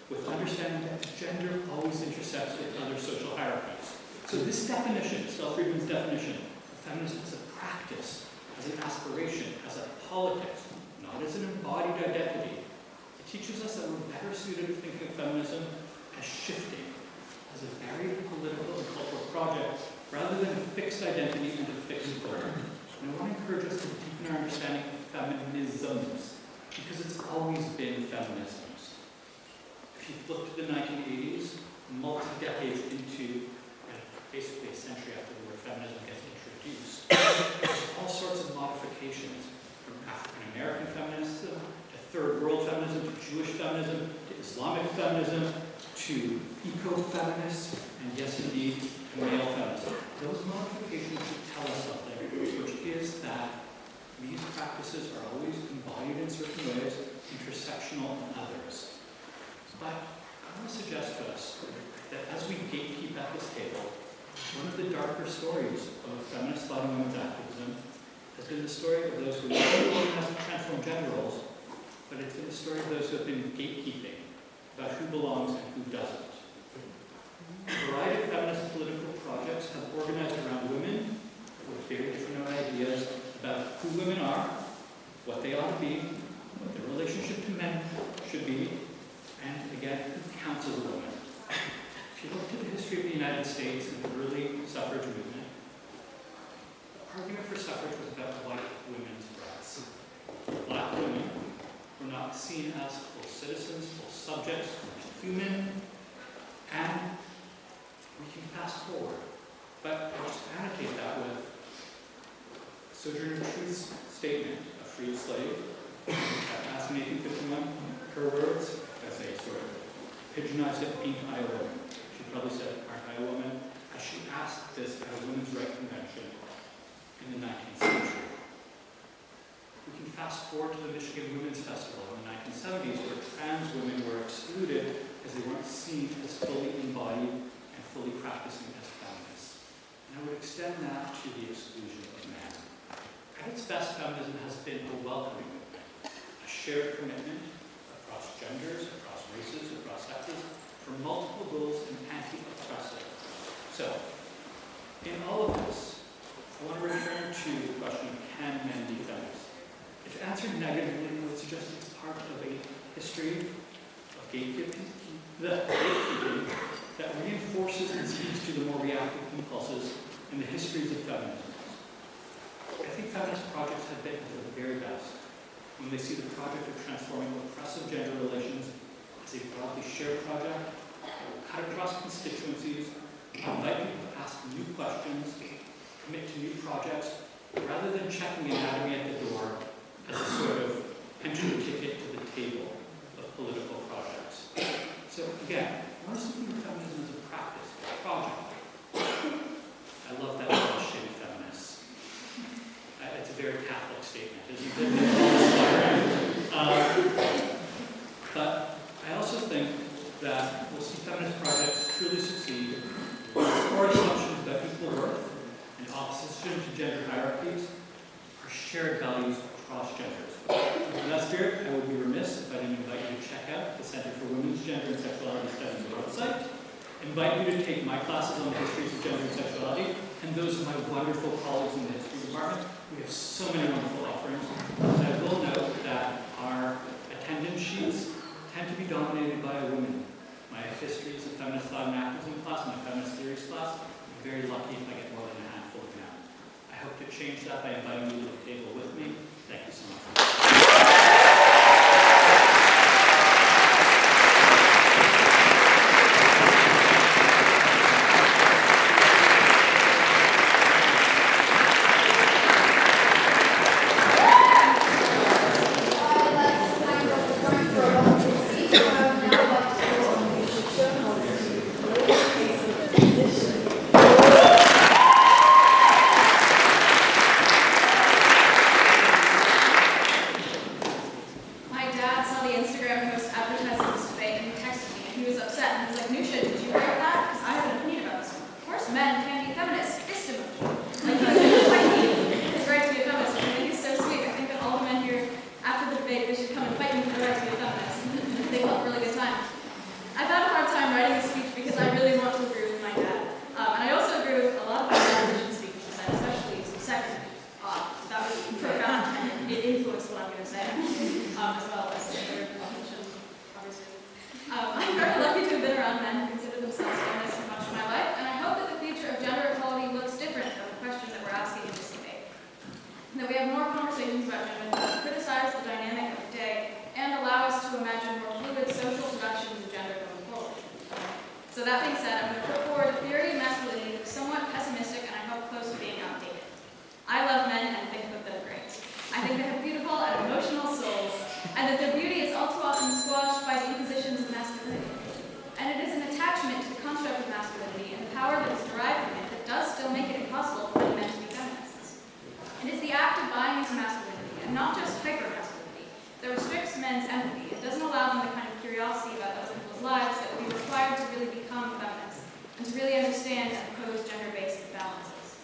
with understanding that gender always intersects with other social hierarchies. So this definition, Estelle Friedman's definition of feminism as a practice, as an aspiration, as a politics, not as an embodied identity, it teaches us that we're better suited to thinking of feminism as shifting, as a varied political and cultural project, rather than a fixed identity and a fixed goal. And I want to encourage us to deepen our understanding of feminisms, because it's always been feminisms. If you look to the 1980s, multi-decades into, basically a century after the word feminism gets introduced, there's all sorts of modifications, from African-American feminism, to third world feminism, to Jewish feminism, to Islamic feminism, to eco-feminists, and yes indeed, to male feminism. Those modifications should tell us something, which is that these practices are always embodied in certain ways, intersectional in others. But I want to suggest to us that as we gatekeep at this table, one of the darker stories of feminist thought and women's activism has been the story of those who not only have transformed gender roles, but it's been the story of those who have been gatekeeping about who belongs and who doesn't. A variety of feminist political projects have organized around women with very different ideas about who women are, what they ought to be, what their relationship to men should be, and again, who counts as a woman. If you look to the history of the United States and the early suffrage movement, the argument for suffrage was about white women's rights. Black women were not seen as full citizens, full subjects, human, and we can fast forward. But I'll just annotate that with Sojourner Truth's statement, a freed slave, passed in 1851, her words, as they sort of pigeonized it, ain't I a woman? She probably said, aren't I a woman? As she asked this at a women's rights convention in the 19th century. We can fast forward to the Michigan Women's Festival in the 1970s, where trans women were excluded as they weren't seen as fully embodied and fully practicing as feminists. And I would extend that to the exclusion of men. At its best, feminism has been a welcoming movement, a shared commitment across genders, across races, across sexes, for multiple goals and anti-oppressive. So, in all of this, I want to return to the question of can men be feminists? If answered negatively, I would suggest it's part of a history of gatekeeping that reinforces and speaks to the more reactive impulses in the histories of feminism. I think feminist projects have been at their very best when they see the project of transforming oppressive gender relations as a broadly shared project that will cut across constituencies, invite people to ask new questions, commit to new projects, rather than checking anatomy at the door as a sort of entry ticket to the table of political projects. So again, I want to think of feminism as a practice, a project. I love that word, shitty feminists. It's a very Catholic statement, isn't it? But I also think that we'll see feminist projects truly succeed when core assumptions about equal worth and opposition to gender hierarchies are shared values across genders. In that spirit, I would be remiss if I didn't invite you to check out the Center for Women's Gender and Sexuality Studies website, invite you to take my classes on the histories of gender and sexuality, and those of my wonderful colleagues in the history department. We have so many wonderful offerings. And I will note that our attendance sheets to be dominated by a woman. My history is a feminist thought and activism class, my feminist theories class. I'm very lucky if I get more than a handful exams. I hope to change that by inviting you to the table with me. Thank you so much. So that being said, I'm going to put forward a theory of masculinity that's somewhat pessimistic and I hope close to being outdated. I love men and think that they're great. I think they have beautiful and emotional souls, and that their beauty is all too often squashed by the impositions of masculinity. And it is an attachment to the construct of masculinity and the power that is derived from it that does still make it impossible for many men to be feminists. It is the act of buying into masculinity, and not just hyper-masculinity, that restricts men's empathy. It doesn't allow them the kind of curiosity about other people's lives that would be required to really become feminists, and to really understand and oppose gender-based balances.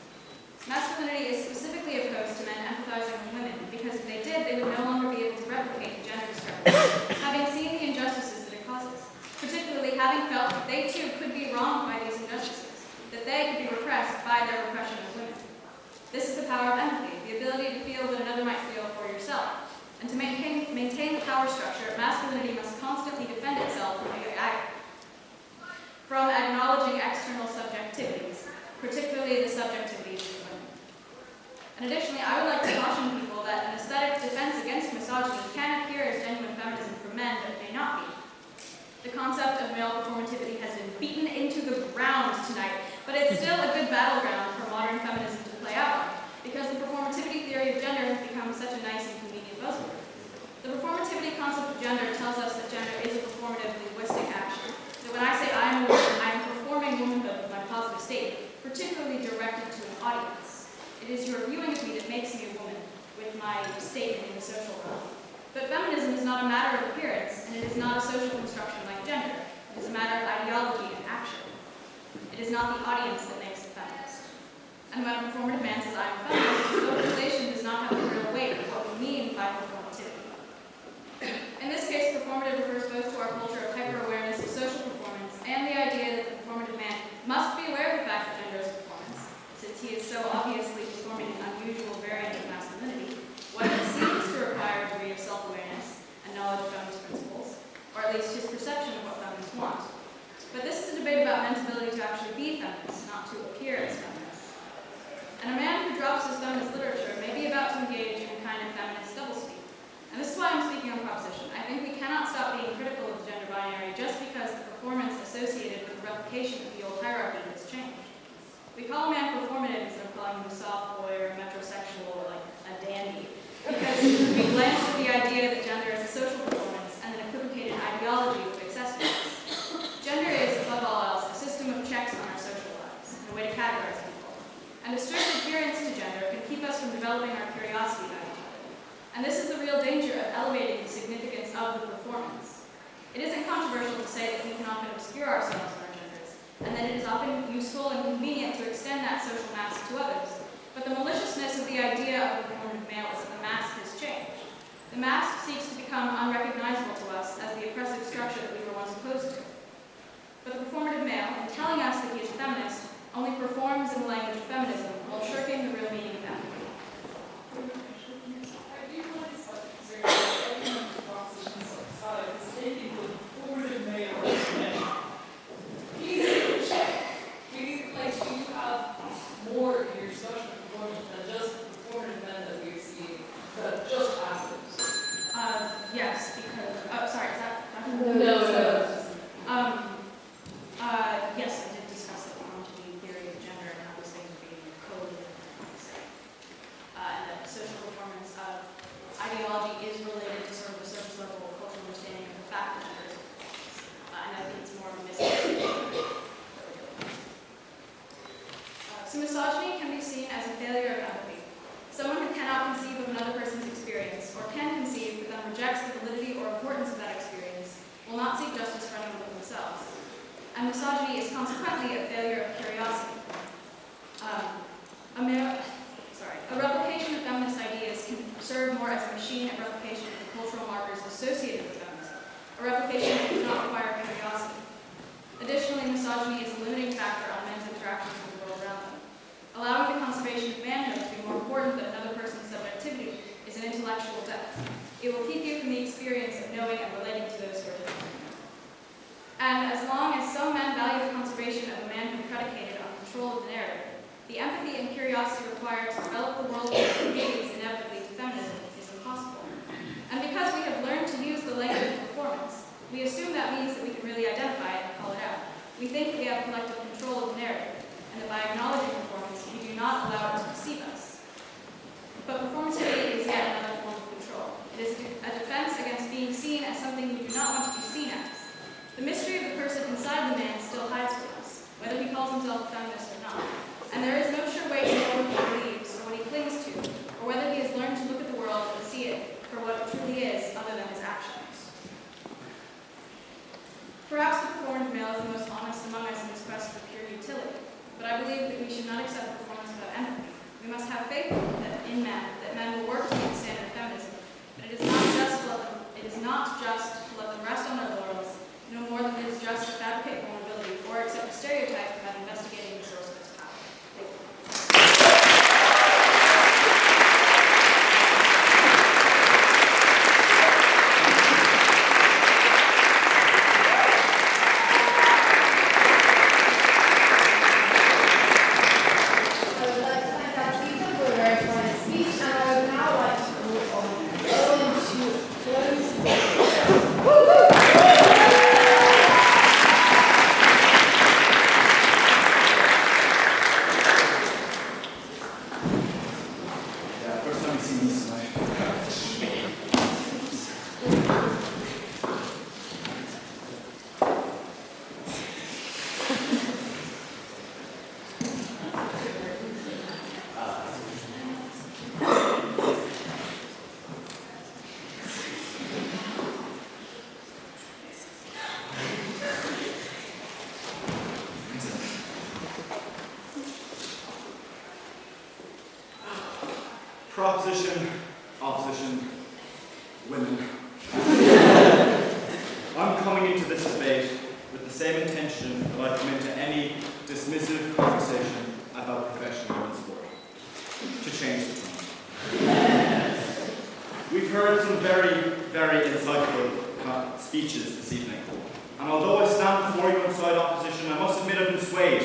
Masculinity is specifically opposed to men empathizing with women, because if they did, they would no longer be able to replicate the gender discrepancy, having seen the injustices that it causes, particularly having felt that they too could be wronged by these injustices, that they could be repressed by their repression of women. This is the power of empathy, the ability to feel what another might feel for yourself. And to maintain the power structure, masculinity must constantly defend itself from acknowledging external subjectivities, particularly the subjectivities of women. And additionally, I would like to caution people that an aesthetic defense against misogyny can appear as genuine feminism for men, but it may not be. The concept of male performativity has been beaten into the ground tonight, but it's still a good battleground for modern feminism to play out, because the performativity theory of gender has become such a nice and convenient buzzword. The performativity concept of gender tells us that gender is a performative linguistic action. That when I say I am a woman, I am performing womanhood with my positive statement, particularly directed to an audience. It is your viewing of me that makes me a woman, with my statement in the social realm. But feminism is not a matter of appearance, and it is not a social construction like gender. It is a matter of ideology and action. It is not the audience that makes a feminist. And when a performative man says I am a feminist, his vocalization does not have the real weight of what we mean by performativity. In this case, performative refers both to our culture of hyper-awareness of social performance and the idea that the performative man must be aware of the fact that gender is performance, since he is so obviously performing an unusual variant of masculinity, one that seems to require a degree of self-awareness and knowledge of feminist principles, or at least his perception of what feminists want. But this is a debate about men's ability to actually be feminists, not to appear as feminists. And a man who drops his feminist literature may be about to engage in a kind of feminist doublespeak. And this is why I'm speaking on proposition. I think we cannot stop being critical of the gender binary just because the performance associated with the replication of the old hierarchy has changed. We call a man performative instead of calling him a soft boy or a metrosexual or like a dandy, because we glance at the idea that gender is a social performance and an equivocated ideology with accessories. Gender is, above all else, a system of checks on our social lives, and a way to categorize people. And a strict adherence to gender can keep us from developing our curiosity about each other. And this is the real danger of elevating the significance of the performance. It isn't controversial to say that we can often obscure ourselves in our genders, and that it is often useful and convenient to extend that social mask to others. But the maliciousness of the idea of the performative male is that the mask has changed. The mask seeks to become unrecognizable to us as the oppressive structure that we were once opposed to. But the performative male, in telling us that he is a feminist, only performs in the language of feminism while shirking the real meaning of that. I do want to start considering that everyone in the proposition side is taking the misogyny is related to sort of a surface level cultural understanding of the fact that there's and I think it's more of a misunderstanding. So misogyny can be seen as a failure of empathy. Someone who cannot conceive of another person's experience, or can conceive but then rejects the validity or importance of that experience, will not seek justice for anyone but themselves. And misogyny is consequently a failure of curiosity. A replication of feminist ideas can serve more as a machine of replication of the cultural markers associated with feminism, a replication that does not require curiosity. Additionally, misogyny is a limiting factor on men's interactions with the world around them. Allowing the conservation of manhood to be more important than another person's subjectivity is an intellectual death. It will keep you from the experience of knowing and relating to those who are different. And as long as some men value the conservation of a manhood predicated on control of the narrative, the empathy and curiosity required to develop the world that leads inevitably to feminism is impossible. And because we have learned to use the language of performance, we assume that means that we can really identify it and call it out. We think that we have collective control of the narrative, and that by acknowledging performance, we do not allow it to deceive us. But performativity is yet another form of control. It is a defense against being seen as something you do not want to be seen as. The mystery of the person inside the man still hides from us, whether he calls himself a feminist or not. And there is no sure way to know what he believes or what he clings to, or whether he has learned to look at the world and see it for what it truly is other than his actions. Perhaps the performative male is the most honest among us in this quest for pure utility, but I believe that we should not accept performance without empathy. We must have faith in men, that men will work to meet the standard of feminism, but it is not just to let them rest on their laurels, no more than it is just to fabricate vulnerability or accept a stereotype without investigating the source of its power. Thank you. Proposition, opposition, women. I'm coming into this debate with the same intention that I come into any dismissive conversation about professional women's sport. To change the tone. We've heard some very, very insightful speeches this evening. And although I stand before you inside opposition, I must admit I've been swayed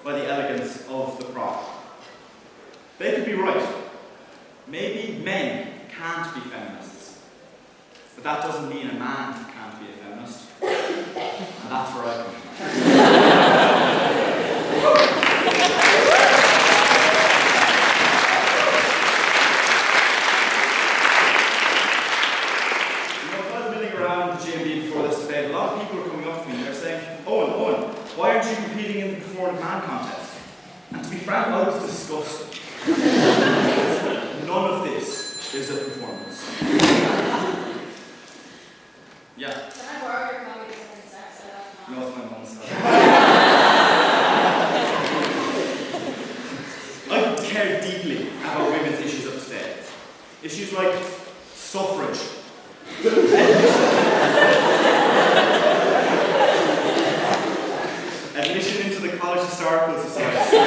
by the elegance of the prop. They could be right. Maybe men can't be feminists, but that doesn't mean a man can't be a feminist, and that's where I come from. You know, if I was milling around the GMB before this debate, a lot of people are coming up to me and they're saying, Owen, why aren't you competing in the performative man contest? And to be frank, I was disgusted. None of this is a performance. Yeah. Can I borrow your copy of sex? No, it's my mom's house. I care deeply about women's issues of today. Issues like suffrage. Admission into the College Historical Society.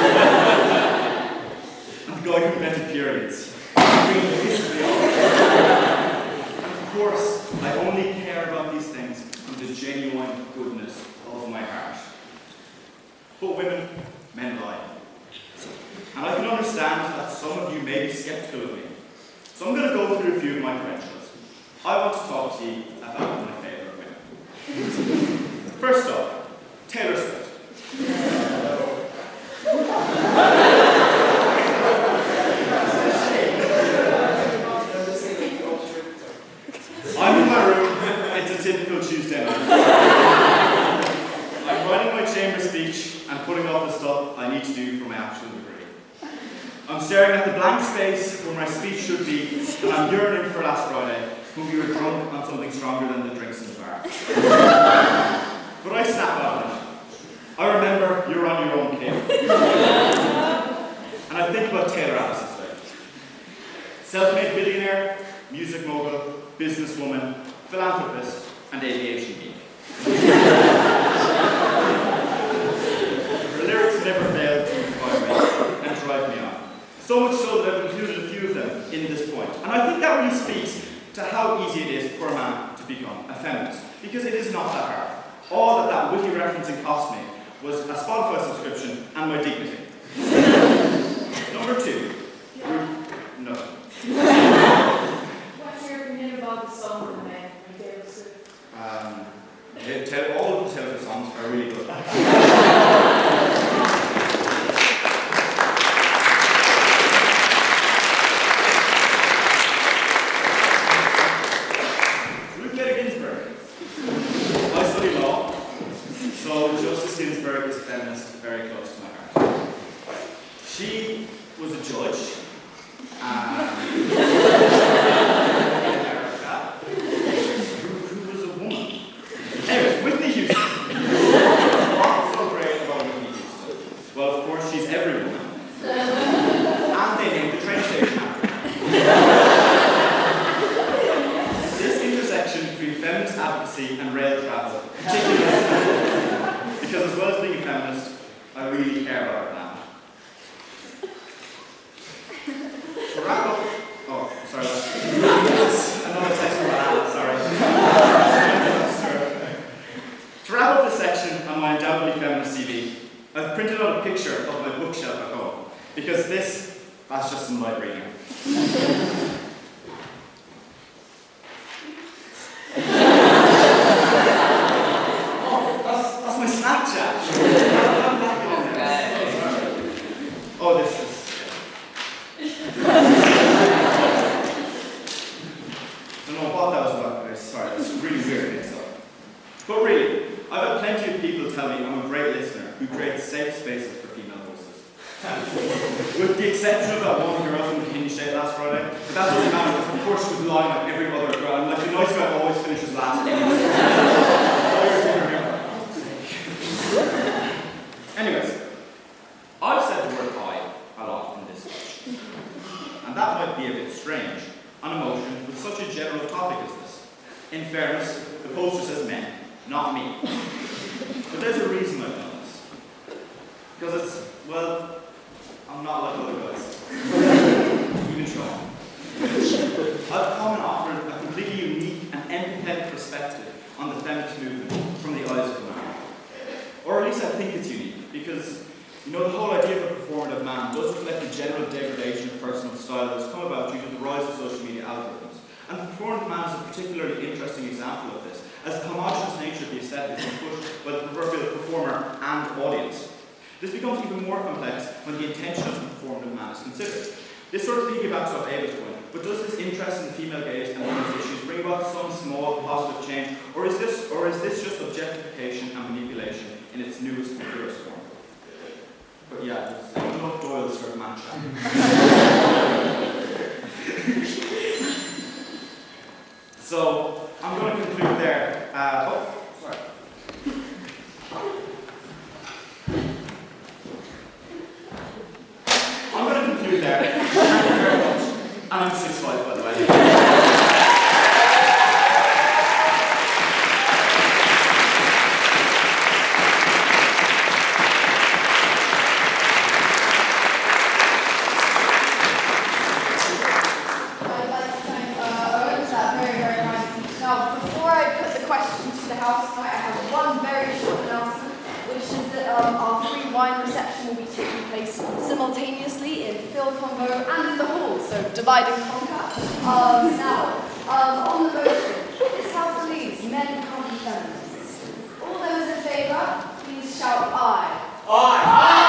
And the guy who invented periods. And of course, I only care about these things from the genuine goodness of my heart. But women, men lie. And I can understand that some of you may be skeptical of me. So I'm going to go through a few of my credentials. I want to talk to you about my favourite women. First up, Taylor Swift. putting off the stuff I need to do for my actual degree. I'm staring at the blank space where my speech should be, and I'm yearning for last Friday, when we were drunk on something stronger than the drinks in the bar. But I snap out of it. I remember you're on your own, kid. And I think about Taylor Allison's life. Self-made billionaire, music mogul, businesswoman, philanthropist, and aviation geek. Her lyrics never fail to inspire me and drive me on. So much so that I've included a few of them in this point. And I think that really speaks to how easy it is for a man to become a feminist. Because it is not that hard. All that witty referencing cost me was a Spotify subscription and my dignity. Number 2. No. What's your opinion about the song The Man by Taylor Swift? All of the Taylor Swift songs are really good. Very close to my heart. She was a judge in America who was a woman. Anyways, Whitney Houston. What's so great about Whitney Houston? Well, of course, she's every woman. And they named the train station after her. This intersection between feminist advocacy and rail travel, particularly because as well as being a feminist, I really care about our planet. To wrap up, oh, sorry, another text from Anna, sorry. To wrap up this section on my undoubtedly feminist CV, I've printed out a picture of my bookshelf at home, because that's just some light reading. That's my Snapchat. Oh, this is. I don't know what that was about. Sorry, that's really weird mix up. But really, I've had plenty of people tell me I'm a great listener who creates safe spaces for female voices. With the exception of that one girl from the Hinge date last Friday, but that doesn't matter because of course she was lying like every other girl. And like the nice guy always finishes last. Anyways, I've said the word I a lot in this speech. And that might be a bit strange on a motion with such a general topic as this. In fairness, the poster says men, not me. But there's a reason I've done this. Because it's, well, I'm not like other guys. Even Sean. I've come and offered a completely unique and empathetic perspective on the feminist movement from the eyes of a man. Or at least I think it's unique, because you know, the whole idea of a performative man does reflect the general degradation of personal style that has come about due to the rise of social media algorithms. And the performative man is a particularly interesting example of this, as the homogeneous nature of the aesthetic is pushed by the proverbial performer and audience. This becomes even more complex when the intention of the performative man is considered. This sort of piggybacks off Ava's point, but does this interest in the female gaze and women's issues bring about some small positive change, or is this just objectification and manipulation in its newest and purest form? But yeah, just enough Doyle's for a man chat. So, I'm going to conclude there. Sorry. I'm going to conclude there. Thank you very much. And I'm 6'5", by the way. Simultaneously in Phil Convo and in the hall, so divide and conquer. Now, on the motion, this House believes men can't be feminists. All those in favour, please shout aye. Aye!